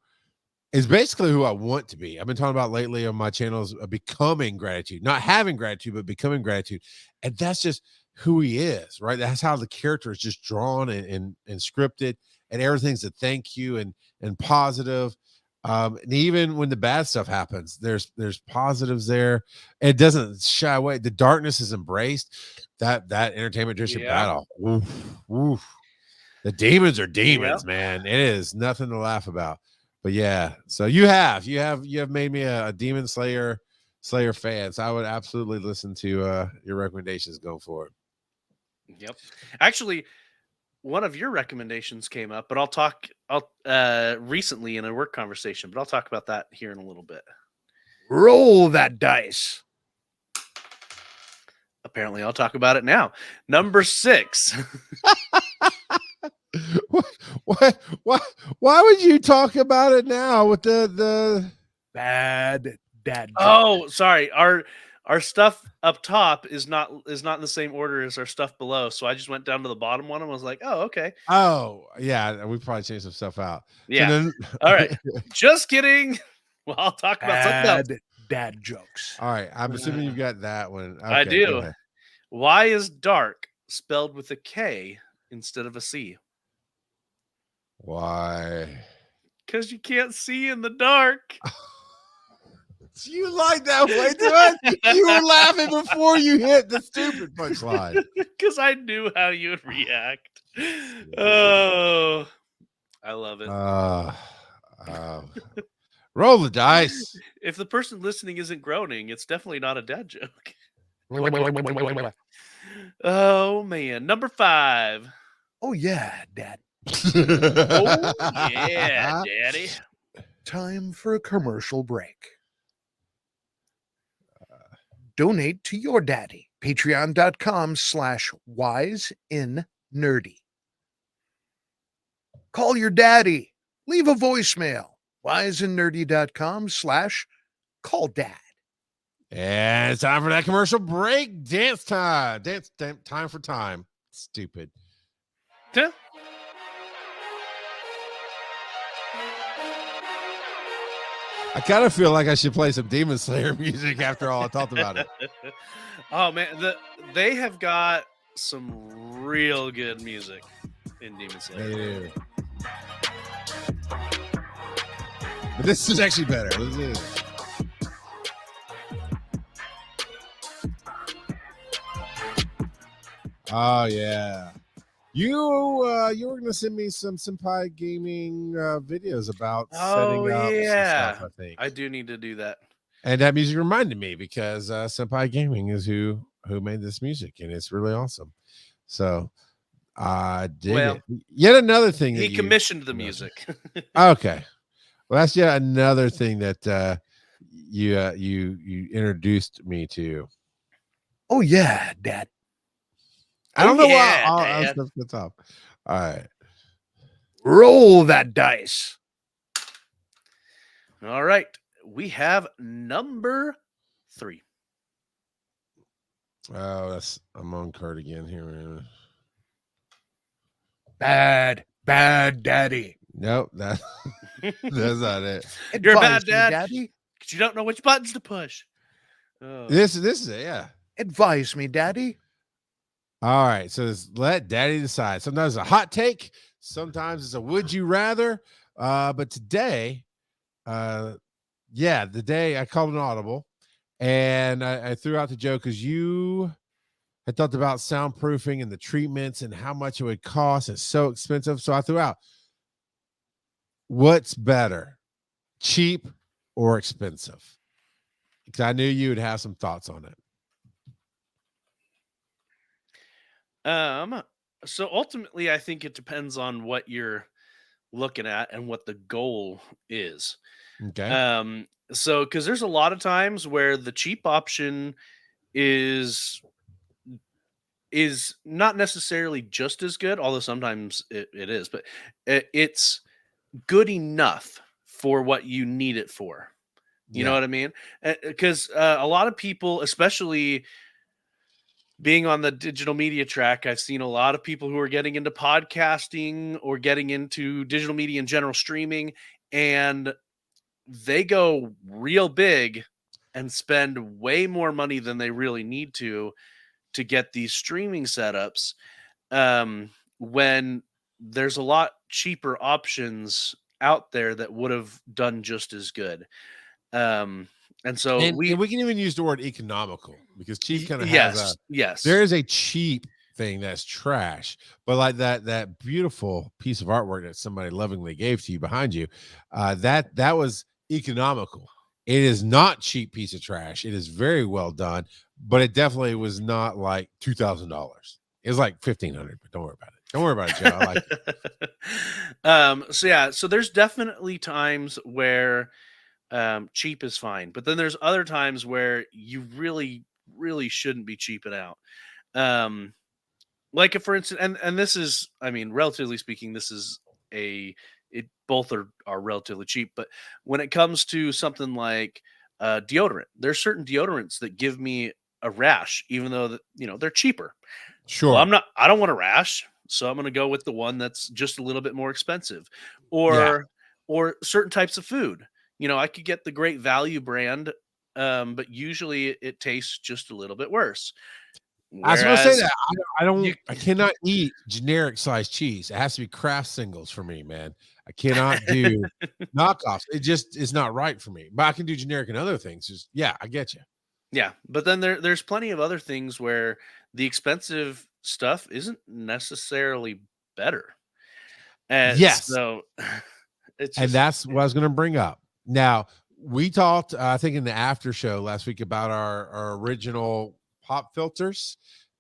A: is basically who I want to be. I've been talking about lately on my channels becoming gratitude, not having gratitude, but becoming gratitude, and that's just who he is, right? That's how the character is just drawn and scripted, and everything's a thank you and positive. And even when the bad stuff happens, there's positives there. It doesn't shy away. The darkness is embraced. That entertainment district battle. Oof. The demons are demons, man. It is nothing to laugh about. But yeah, so you have made me a Demon Slayer fan. So I would absolutely listen to your recommendations going forward.
B: Yep. Actually, one of your recommendations came up, but I'll recently in a work conversation, but I'll talk about that here in a little bit.
D: Roll that dice.
B: Apparently I'll talk about it now. Number 6.
A: Why would you talk about it now with the
D: Bad dad jokes?
B: Oh, sorry. Our stuff up top is not in the same order as our stuff below. So I just went down to the bottom one and was like, oh, okay.
A: Oh, yeah, we probably changed some stuff out.
B: Yeah.
A: So then,
B: all right. Just kidding. Well, I'll talk about something else.
D: Bad dad jokes.
A: All right. I'm assuming you've got that one. Okay,
B: I
A: go
B: do.
A: ahead.
B: Why is dark spelled with a K instead of a C?
A: Why?
B: Because you can't see in the dark.
A: You like that way too much? You were laughing before you hit the stupid punchline.
B: Because I knew how you would react. Oh, I love it.
A: Roll the dice.
B: If the person listening isn't groaning, it's definitely not a dad joke. Oh man, number 5.
D: Oh yeah, Dad.
B: Oh yeah, Daddy.
D: Time for a commercial break. Donate to your daddy. Patreon.com/wiseinnerdy. Call your daddy. Leave a voicemail. wiseinnerdy.com/call-dad.
A: And it's time for that commercial break. Dance time. Time for time. Stupid.
B: Huh?
A: I kind of feel like I should play some Demon Slayer music after all I talked about it.
B: Oh man, they have got some real good music in Demon Slayer.
A: They do. But this is actually better. This is. Oh yeah. You were gonna send me some Senpai Gaming videos about setting up some stuff, I think.
B: I do need to do that.
A: And that music reminded me because Senpai Gaming is who made this music, and it's really awesome. So I dig it. Yet another thing that
B: he commissioned the music.
A: Okay. Well, that's yet another thing that you introduced me to.
D: Oh yeah, Dad.
A: I don't know why.
B: Dad.
A: All right.
D: Roll that dice.
B: All right. we have number 3.
A: Oh, I'm on Kurt again here.
D: Bad daddy.
A: Nope, that's not it.
B: You're a
D: Advise
B: bad
D: me,
B: dad
D: daddy.
B: because you don't know which buttons to push. Oh.
A: This is it, yeah.
D: Advise me, daddy.
A: All right, so let daddy decide. Sometimes it's a hot take, sometimes it's a would you rather. But today, the day I called an audible, and I threw out the joke because you had talked about soundproofing and the treatments and how much it would cost. It's so expensive. So I threw out, what's better, cheap or expensive? Because I knew you would have some thoughts on it.
B: So ultimately I think it depends on what you're looking at and what the goal is.
A: Okay.
B: So because there's a lot of times where the cheap option is not necessarily just as good, although sometimes it is, but it's good enough for what you need it for. You know
A: Yeah.
B: what I mean? Because a lot of people, especially being on the digital media track, I've seen a lot of people who are getting into podcasting or getting into digital media in general, streaming, and they go real big and spend way more money than they really need to get these streaming setups, when there's a lot cheaper options out there that would have done just as good. And so
A: And we can even use the word economical, because cheap kind of has
B: yes.
A: there is a cheap thing that's trash, but like that beautiful piece of artwork that somebody lovingly gave to you behind you, that was economical. It is not cheap piece of trash. It is very well done, but it definitely was not like $2,000. It was like $1,500. But don't worry about it. Don't worry about it, Joe. I like it.
B: So there's definitely times where cheap is fine, but then there's other times where you really, really shouldn't be cheaping out. Like if, for instance, and this is, I mean, relatively speaking, this is both are relatively cheap, but when it comes to something like deodorant, there's certain deodorants that give me a rash, even though they're cheaper.
A: Sure.
B: Well, I don't want a rash, so I'm going to go with the one that's just a little bit more expensive,
A: Yeah.
B: or certain types of food. I could get the Great Value brand, but usually it tastes just a little bit worse.
A: I was going to say
B: Whereas
A: that
B: you,
A: I cannot eat generic size cheese. It has to be Kraft singles for me, man. I cannot do knockoffs. It just is not right for me. But I can do generic and other things. I get you.
B: yeah, but then there's plenty of other things where the expensive stuff isn't necessarily better, and
A: Yes.
B: so it's
A: And
B: just
A: that's what I was going to bring up. Now, we talked, I think, in the after show last week about our original pop filters.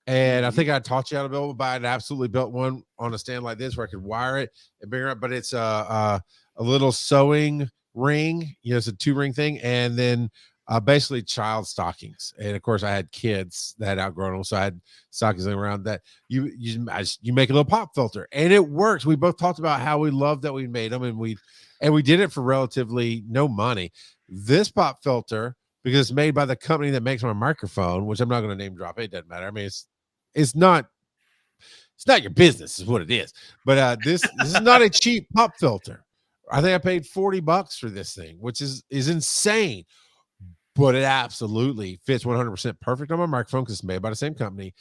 A: And I think I taught you how to build, but I'd absolutely built one on a stand like this where I could wire it and bring it up. But it's a little sewing ring, it's a 2-ring thing. And then basically child stockings. And of course, I had kids that had outgrown them. So I had stockings around that. You make a little pop filter and it works. We both talked about how we loved that we made them, and we did it for relatively no money. This pop filter, because it's made by the company that makes my microphone, which I'm not going to name drop. It doesn't matter. I mean, it's not your business is what it is. But this is not a cheap pop filter. I think I paid $40 for this thing, which is insane. But it absolutely fits 100% perfect on my microphone because it's made by the same company.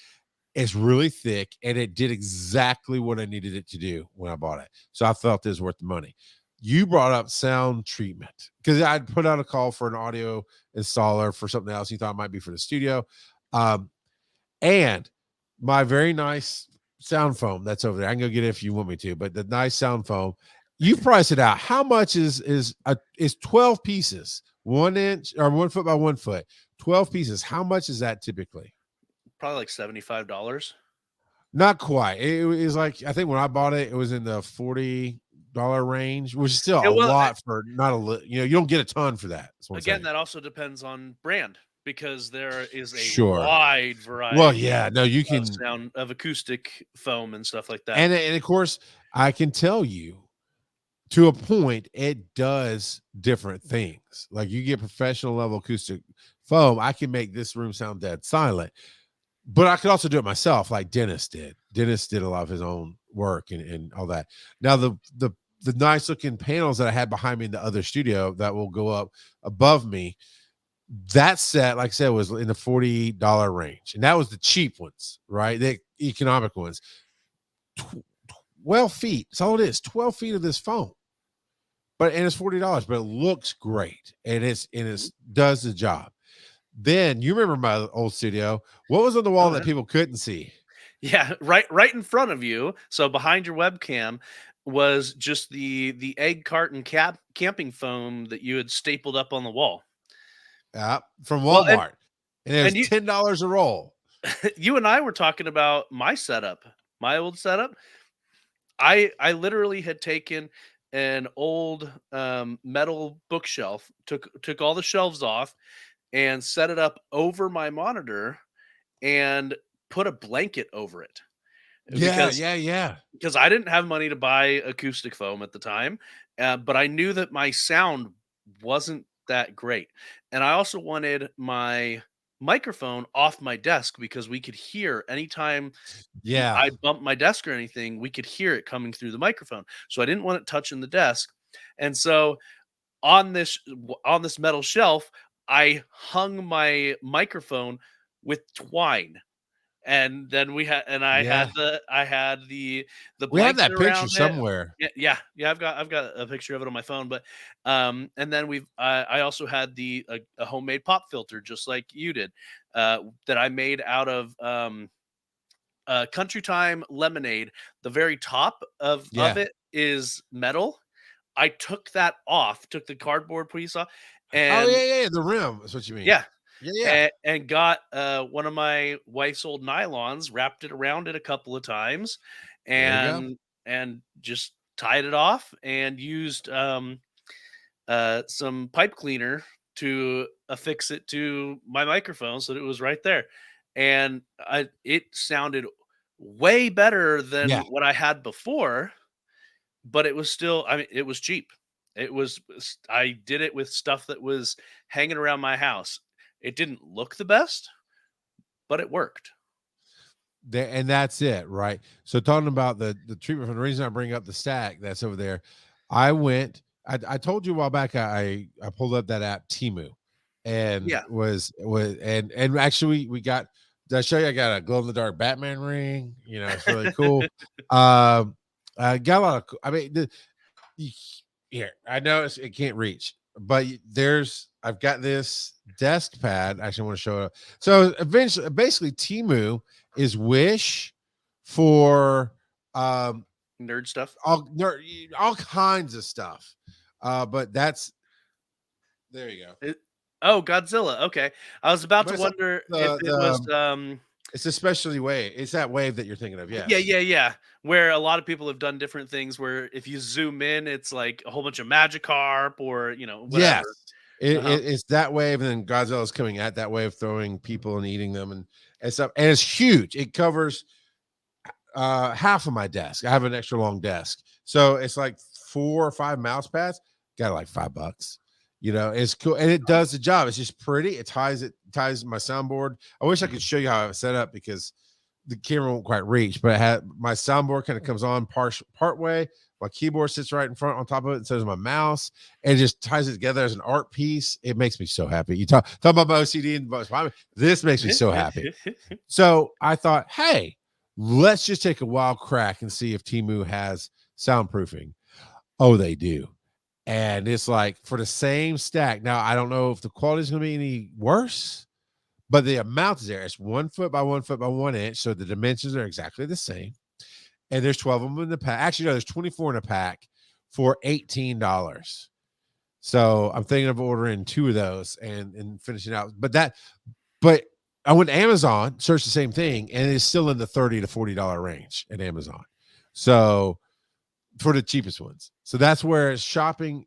A: It's really thick, and it did exactly what I needed it to do when I bought it. So I felt it was worth the money. You brought up sound treatment because I'd put out a call for an audio installer for something else you thought might be for the studio. And my very nice sound foam that's over there. I can go get it if you want me to, but the nice sound foam, you price it out. How much is 12 pieces, 1 inch or 1 foot by 1 foot, 12 pieces? How much is that typically?
B: probably like $75.
A: Not quite. It was like, I think when I bought it, it was in the $40 range, which is still a lot for not a you don't get a ton for that.
B: Again, that also depends on brand, because there is a
A: Sure.
B: wide variety.
A: Well, yeah, no, you can
B: of acoustic foam and stuff like that.
A: And of course, I can tell you to a point, it does different things. Like you get professional level acoustic foam, I can make this room sound dead silent, but I could also do it myself, like Dennis did. Dennis did a lot of his own work and all that. Now the nice looking panels that I had behind me in the other studio that will go up above me, that set, like I said, was in the $40 range, and that was the cheap ones, right? The economic ones. 12 feet. That's all it is. 12 feet of this foam. And it's $40, but it looks great. And it's does the job. Then you remember my old studio. What was on the wall
B: Oh,
A: that
B: yeah.
A: people couldn't see?
B: Yeah, right in front of you. So behind your webcam was just the egg carton camping foam that you had stapled up on the wall.
A: From
B: Well,
A: Walmart. And it was
B: and you
A: $10 a roll.
B: you and I were talking about my setup, my old setup. I literally had taken an old metal bookshelf, took all the shelves off, and set it up over my monitor and put a blanket over it
A: Yeah,
B: because
A: yeah, yeah.
B: I didn't have money to buy acoustic foam at the time, but I knew that my sound wasn't that great, and I also wanted my microphone off my desk because we could hear anytime
A: Yeah.
B: I bumped my desk or anything, we could hear it coming through the microphone. So I didn't want it touching the desk, and so on this metal shelf, I hung my microphone with twine, and then
A: Yeah.
B: I had the
A: We have
B: blanket
A: that picture
B: around it.
A: somewhere.
B: Yeah. I've got a picture of it on my phone, but and then I also had a homemade pop filter just like you did, that I made out of Country Time lemonade. The very top of
A: Yeah.
B: it is metal. I took that off, took the cardboard piece off,
A: Oh,
B: and
A: yeah, yeah. The rim. That's what you mean.
B: yeah,
A: Yeah, yeah.
B: and got one of my wife's old nylons, wrapped it around it a couple of times,
A: There you go.
B: and just tied it off and used some pipe cleaner to affix it to my microphone so that it was right there, and it sounded way better than
A: Yeah.
B: what I had before, but it was still, I mean, it was cheap. I did it with stuff that was hanging around my house. It didn't look the best, but it worked.
A: And that's it, right? So talking about the treatment, for the reason I bring up the stack that's over there, I told you a while back, I pulled up that app Timu, and
B: Yeah.
A: was and actually we got, did I show you? I got a glow in the dark Batman ring. It's really cool. I got a lot of, I mean, here, I know it can't reach, but I've got this desk pad. Actually, I want to show it. So eventually, basically, Timu is Wish for
B: Nerd stuff.
A: all kinds of stuff. But there you go.
B: Oh, Godzilla. Okay. I was about
A: But
B: to wonder if it was
A: the it's especially wave. It's that wave that you're thinking of. Yes.
B: yeah. Where a lot of people have done different things where if you zoom in, it's like a whole bunch of Magikarp or,
A: Yes.
B: whatever.
A: It's that wave, and then Godzilla's coming at that wave, throwing people and eating them and stuff. And it's huge. It covers half of my desk. I have an extra long desk, so it's like 4 or 5 mouse pads. Got like $5. It's cool, and it does the job. It's just pretty. It ties my soundboard. I wish I could show you how I have it set up because the camera won't quite reach, but my soundboard kind of comes on part way. My keyboard sits right in front on top of it, and so does my mouse, and it just ties it together as an art piece. It makes me so happy. You talk about my OCD and this makes me so happy. So I thought, hey, let's just take a wild crack and see if Timu has soundproofing. Oh, they do. And it's like for the same stack. Now, I don't know if the quality is going to be any worse, but the amount is there. It's 1 foot by 1 foot by 1 inch. So the dimensions are exactly the same. And there's 12 of them in the pack. Actually, no, there's 24 in a pack for $18. So I'm thinking of ordering 2 of those and finishing out. But I went to Amazon, searched the same thing, and it's still in the $30 to $40 range at Amazon. So for the cheapest ones. So that's where shopping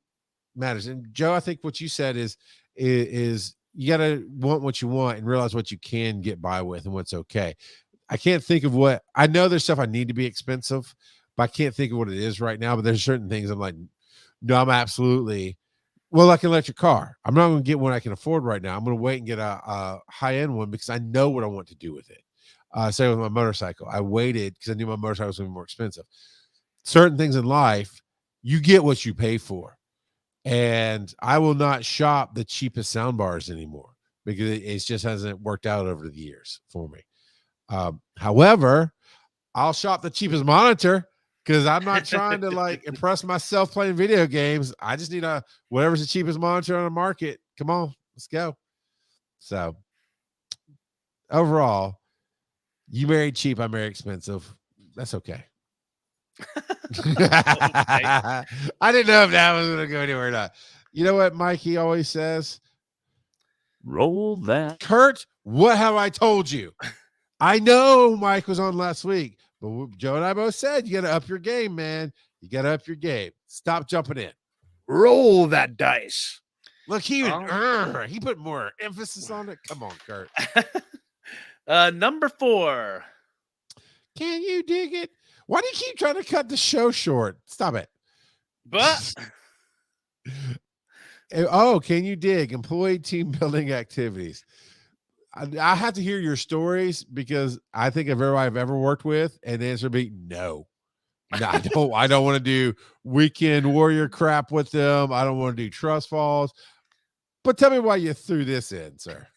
A: matters. And Joe, I think what you said is you got to want what you want and realize what you can get by with and what's okay. I can't think of I know there's stuff I need to be expensive, but I can't think of what it is right now. But there's certain things I'm like, No, I'm absolutely like an electric car. I'm not going to get one I can afford right now. I'm going to wait and get a high end one because I know what I want to do with it. Same with my motorcycle. I waited because I knew my motorcycle was going to be more expensive. Certain things in life, you get what you pay for. And I will not shop the cheapest sound bars anymore because it just hasn't worked out over the years for me. However, I'll shop the cheapest monitor because I'm not trying to like impress myself playing video games. I just need whatever's the cheapest monitor on the market. Come on, let's go. So overall, you married cheap, I married expensive. That's okay. I didn't know if that was going to go anywhere or not. You know what Mikey always says?
E: Roll that.
A: Kurt, what have I told you? I know Mike was on last week, but Joe and I both said you got to up your game, man. You got to up your game. Stop jumping in.
D: Roll that dice.
A: Look, he put more emphasis on it. Come on, Kurt.
B: Number 4.
A: Can you dig it? Why do you keep trying to cut the show short? Stop it.
B: But
A: can you dig employee team building activities? I have to hear your stories because I think of everybody I've ever worked with, and the answer would be no. I don't want to do weekend warrior crap with them. I don't want to do trust falls. But tell me why you threw this in, sir.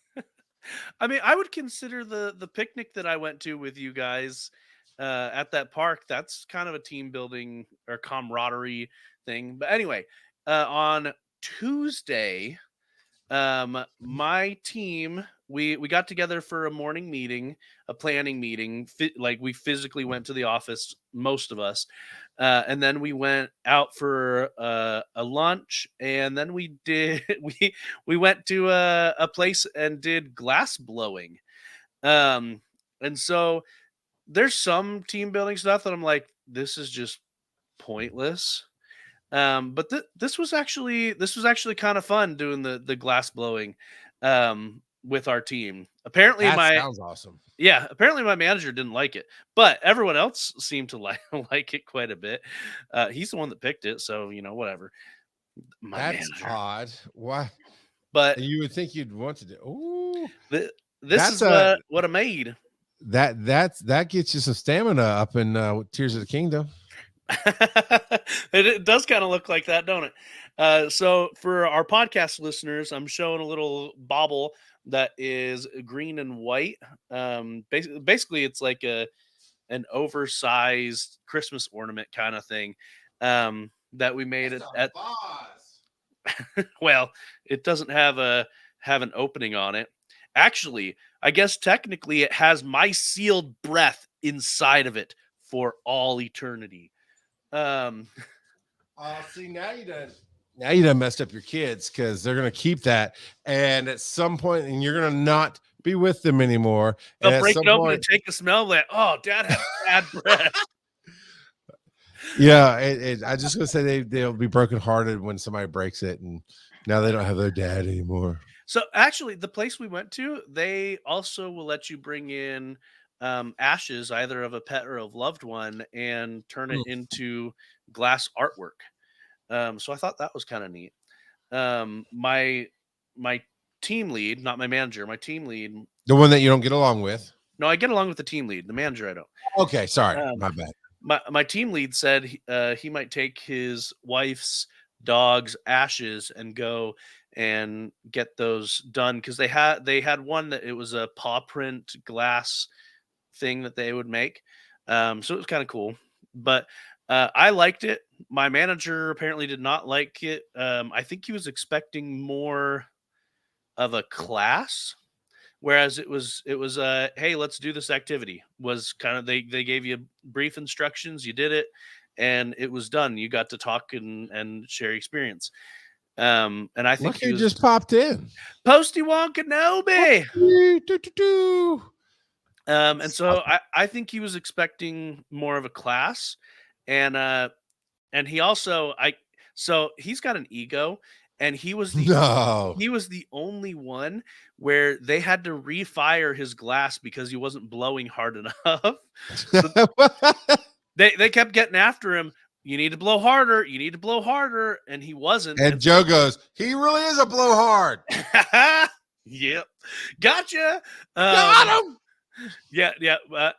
B: I mean, I would consider the picnic that I went to with you guys at that park. That's kind of a team building or camaraderie thing. But anyway, on Tuesday, my team, we got together for a morning meeting, a planning meeting. Like we physically went to the office, most of us, and then we went out for a lunch, and then we went to a place and did glass blowing. And so there's some team building stuff that I'm like, this is just pointless. But this was actually kind of fun doing the glass blowing with our team. Apparently
A: Sounds awesome.
B: Yeah, apparently my manager didn't like it, but everyone else seemed to like it quite a bit. He's the one that picked it, so whatever.
A: That's manager. Odd. Why?
B: But
A: you would think you'd want to do. Ooh,
B: this is what I made.
A: That gets you some stamina up in Tears of the Kingdom.
B: It does kind of look like that, don't it? So for our podcast listeners, I'm showing a little bauble that is green and white. Basically it's like an oversized Christmas ornament kind of thing that we made at well, it doesn't have an opening on it. Actually, I guess technically it has my sealed breath inside of it for all eternity.
A: See, now you done messed up your kids because they're gonna keep that, and at some point, and you're gonna not be with them anymore.
B: They'll break it open and take a smell like, oh, Dad has bad breath.
A: Yeah, I just gonna say they'll be brokenhearted when somebody breaks it, and now they don't have their dad anymore.
B: So actually, the place we went to, they also will let you bring in ashes, either of a pet or a loved one, and turn it into glass artwork. So I thought that was kind of neat. My team lead, not my manager, my team lead,
A: the one that you don't get along with.
B: No, I get along with the team lead. The manager, I don't.
A: Okay, sorry, my bad.
B: My team lead said he might take his wife's dog's ashes and go and get those done because they had one that it was a paw print glass thing that they would make. So it was kind of cool, but I liked it. My manager apparently did not like it. I think he was expecting more of a class, whereas it was hey, let's do this activity. Was kind of they gave you brief instructions, you did it, and it was done. You got to talk and share experience. And I think
A: he just popped in.
B: Posty Wonkanobe. And so I think he was expecting more of a class, and he also so he's got an ego, and he was the only one where they had to refire his glass because he wasn't blowing hard enough. So they kept getting after him. you need to blow harder. You need to blow harder. And he wasn't.
A: And Joe goes, he really is a blowhard.
B: Yep. Gotcha.
A: Got him.
B: Yeah.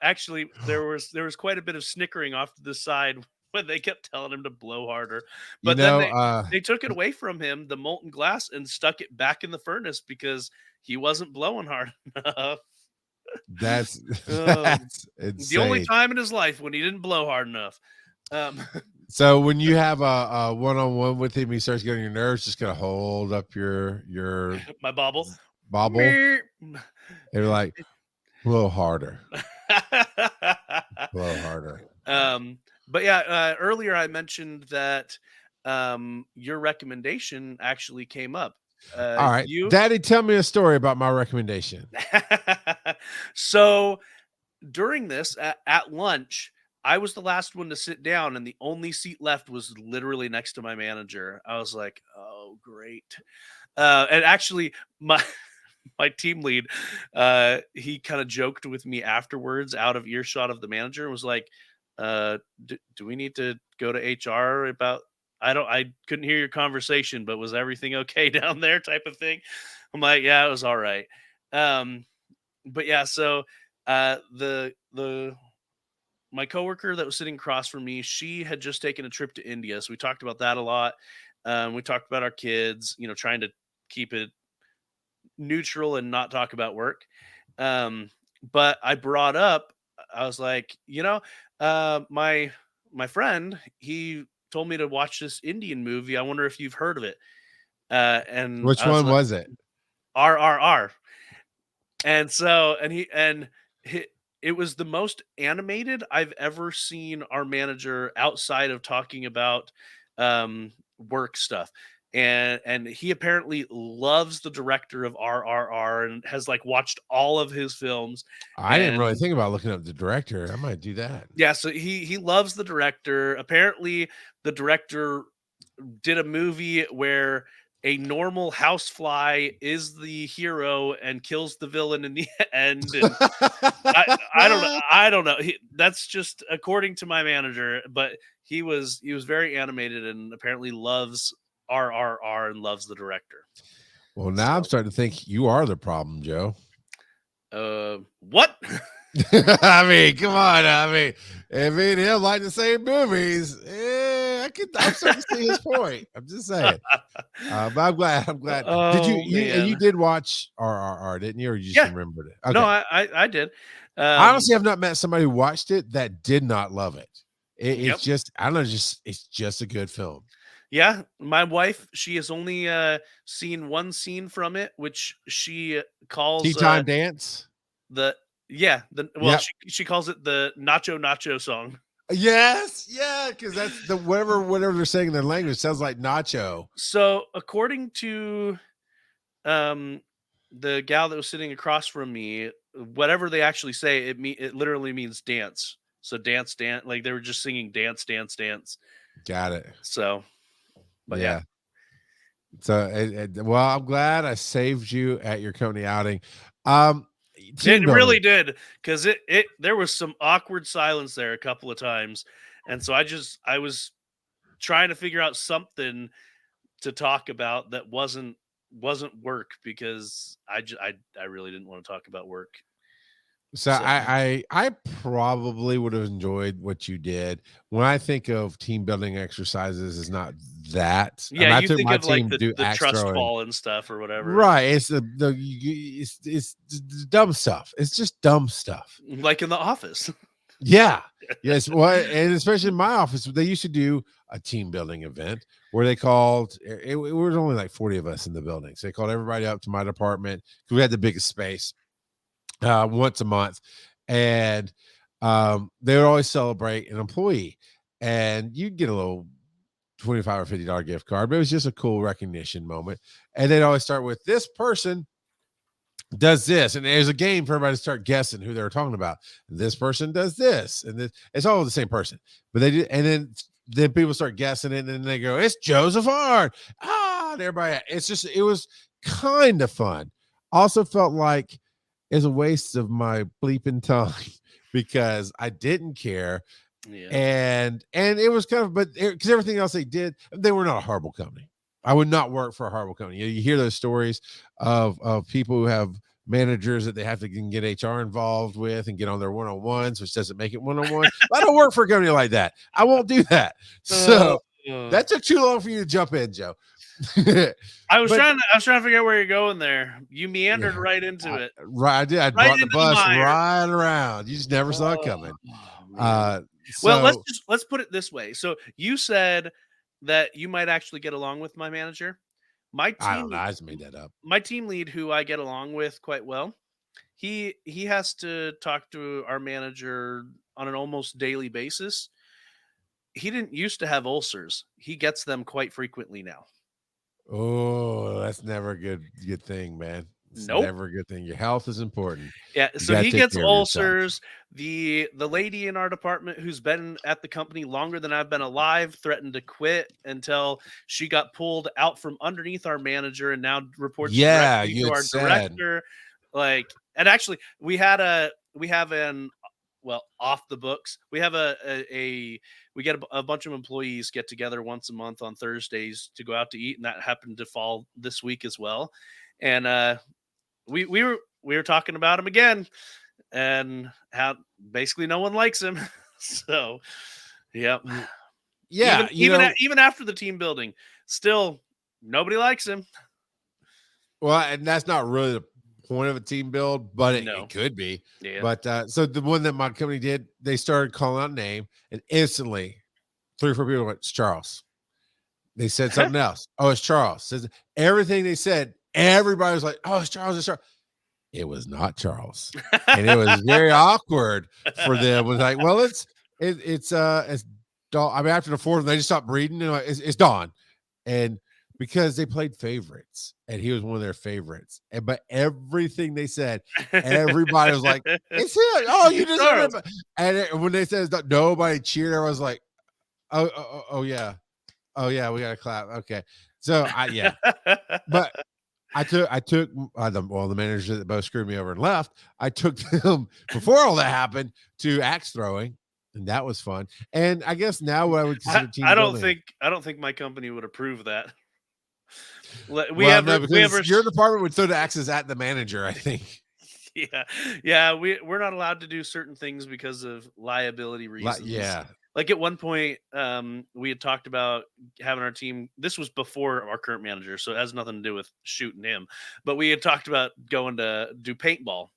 B: Actually, there was quite a bit of snickering off to the side when they kept telling him to blow harder. But then they took it away from him, the molten glass, and stuck it back in the furnace because he wasn't blowing hard enough.
A: That's insane.
B: The only time in his life when he didn't blow hard enough.
A: So when you have a one-on-one with him, he starts getting your nerves. Just gonna hold up your
B: my bobble.
A: And you're like, blow harder. Blow harder.
B: But yeah, earlier I mentioned that your recommendation actually came up.
A: All right, Daddy, tell me a story about my recommendation.
B: So during this at lunch, I was the last one to sit down, and the only seat left was literally next to my manager. I was like, "Oh, great!" And actually, my team lead, he kind of joked with me afterwards, out of earshot of the manager, and was like, "Do we need to go to HR about?" I couldn't hear your conversation, but was everything okay down there, type of thing. I'm like, yeah, it was all right. But yeah, so my coworker that was sitting across from me, she had just taken a trip to India. So we talked about that a lot. We talked about our kids, trying to keep it neutral and not talk about work. But I brought up, I was like, my friend, he told me to watch this Indian movie. I wonder if you've heard of it. And
A: which one was it?
B: RRR. And so, it was the most animated I've ever seen our manager outside of talking about work stuff. And he apparently loves the director of RRR and has watched all of his films.
A: I didn't really think about looking up the director. I might do that.
B: Yeah, so he loves the director. Apparently, the director did a movie where a normal housefly is the hero and kills the villain in the end. And I don't know. That's just according to my manager, but he was very animated and apparently loves RRR and loves the director.
A: Well, now I'm starting to think you are the problem, Joe.
B: What?
A: I mean, come on. I mean, him like the same movies. I'm starting to see his point. I'm just saying. But I'm glad.
B: Oh,
A: did you did watch RRR, didn't you? Or you just remembered it? Okay.
B: No, I did.
A: Honestly, I've not met somebody who watched it that did not love it. It's just, I don't know, it's just a good film.
B: Yeah, my wife, she has only seen one scene from it, which she calls
A: Tea Time Dance.
B: She calls it the Nacho song.
A: Yes, yeah, because that's the whatever they're saying in their language sounds like nacho.
B: So according to the gal that was sitting across from me, whatever they actually say, it literally means dance. So dance, like they were just singing dance.
A: Got it.
B: So, but yeah.
A: So, well, I'm glad I saved you at your company outing.
B: It really did, because there was some awkward silence there a couple of times, and so I was trying to figure out something to talk about that wasn't work, because I really didn't want to talk about work.
A: So I probably would have enjoyed what you did. When I think of team building exercises, is not that.
B: Yeah,
A: I
B: you think of the trust fall and stuff or whatever,
A: right? It's it's dumb stuff. It's just dumb stuff,
B: like in the office.
A: Yeah, yes. Well, and especially in my office, they used to do a team building event where they called. It was only like 40 of us in the building, so they called everybody up to my department because we had the biggest space. Once a month, and they would always celebrate an employee, and you'd get a little $25 or $50 gift card, but it was just a cool recognition moment. And they'd always start with, this person does this, and there's a game for everybody to start guessing who they were talking about. This person does this, and this, it's all the same person, but they did. And then people start guessing it, and then they go, it's Joseph Hard. And everybody, it was kind of fun. Also felt like it's a waste of my bleeping time because I didn't care.
B: Yeah.
A: and it was kind of, but because everything else they did, they were not a horrible company. I would not work for a horrible company. You hear those stories of people who have managers that they have to get HR involved with and get on their one-on-ones, which doesn't make it one-on-one. I don't work for a company like that. I won't do that. So that took too long for you to jump in, Joe.
B: I was trying to figure out where you're going there. You meandered right into it.
A: Right, I did. I brought the bus right around. You just never saw it coming.
B: Well, let's put it this way. So you said that you might actually get along with my manager. My team,
A: I don't know. I just made that up.
B: My team lead, who I get along with quite well, he has to talk to our manager on an almost daily basis. He didn't used to have ulcers. He gets them quite frequently now.
A: Oh, that's never a good thing, man. It's never a good thing. Your health is important.
B: Yeah, so he gets ulcers. The lady in our department who's been at the company longer than I've been alive threatened to quit until she got pulled out from underneath our manager and now reports directly to our director. Like, and actually we have an off the books. We have we get a bunch of employees get together once a month on Thursdays to go out to eat, and that happened to fall this week as well. And we were talking about him again, and how basically no one likes him. So, yep.
A: Yeah,
B: even after the team building, still nobody likes him.
A: Well, and that's not really the point of a team build, but it could be.
B: Yeah.
A: But so the one that my company did, they started calling out a name, and instantly 3 or 4 people went, "It's Charles." They said something else. "Oh, it's Charles." Says everything they said. Everybody was like, "Oh, it's Charles. It's Charles." It was not Charles, and it was very awkward for them. It was like, well, it's Dawn. I mean, after the 4th, they just stopped breeding. And it's Dawn, and because they played favorites, and he was one of their favorites. But everything they said, everybody was like, "It's him." Oh, you deserve it. And when they said nobody cheered, I was like, "Oh yeah, we got to clap." Okay, so but. I took the managers that both screwed me over and left. I took them before all that happened to axe throwing, and that was fun. And I guess now what I would consider team building.
B: I don't think my company would approve that.
A: Your department would throw the axes at the manager, I think.
B: Yeah. We're not allowed to do certain things because of liability reasons. Like at one point, we had talked about having our team. This was before our current manager, so it has nothing to do with shooting him. But we had talked about going to do paintball,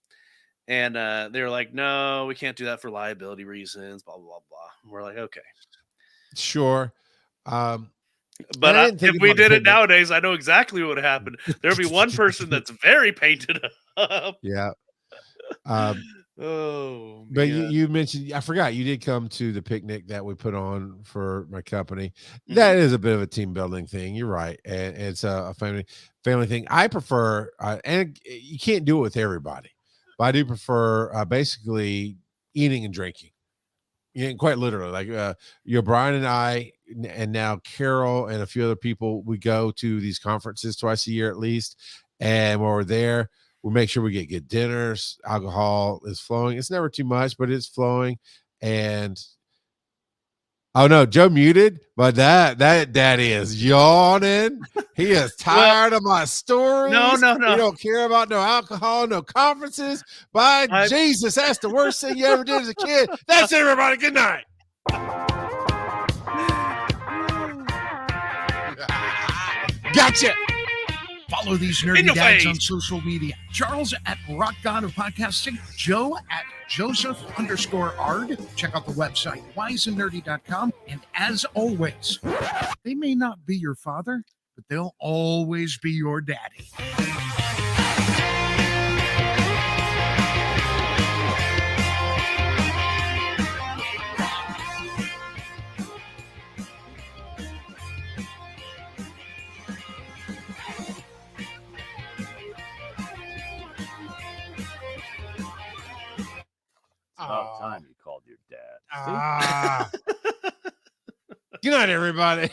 B: and they were like, "No, we can't do that for liability reasons." Blah blah blah. And we're like, "Okay,
A: sure."
B: But if we did it nowadays, I know exactly what would happen. There'll be one person that's very painted up.
A: Yeah.
B: Oh,
A: but you mentioned, I forgot, you did come to the picnic that we put on for my company. Mm-hmm. That is a bit of a team building thing. You're right. And it's a family thing. I prefer, and you can't do it with everybody, but I do prefer basically eating and drinking. Yeah, quite literally. Like Brian and I, and now Carol and a few other people, we go to these conferences twice a year at least. And when we're there, we make sure we get good dinners. Alcohol is flowing. It's never too much, but it's flowing. And oh no, Joe muted, but that daddy is yawning. He is tired of my stories.
B: No.
A: He don't care about no alcohol, no conferences. By Jesus, that's the worst thing you ever did as a kid. That's it, everybody. Good night. Gotcha.
C: Follow these nerdy dads on social media. Charles at Rock God of Podcasting. Joe at Joseph_Ard. Check out the website, wiseandnerdy.com. And as always, they may not be your father, but they'll always be your daddy.
E: About time you called your dad.
A: Good night, everybody.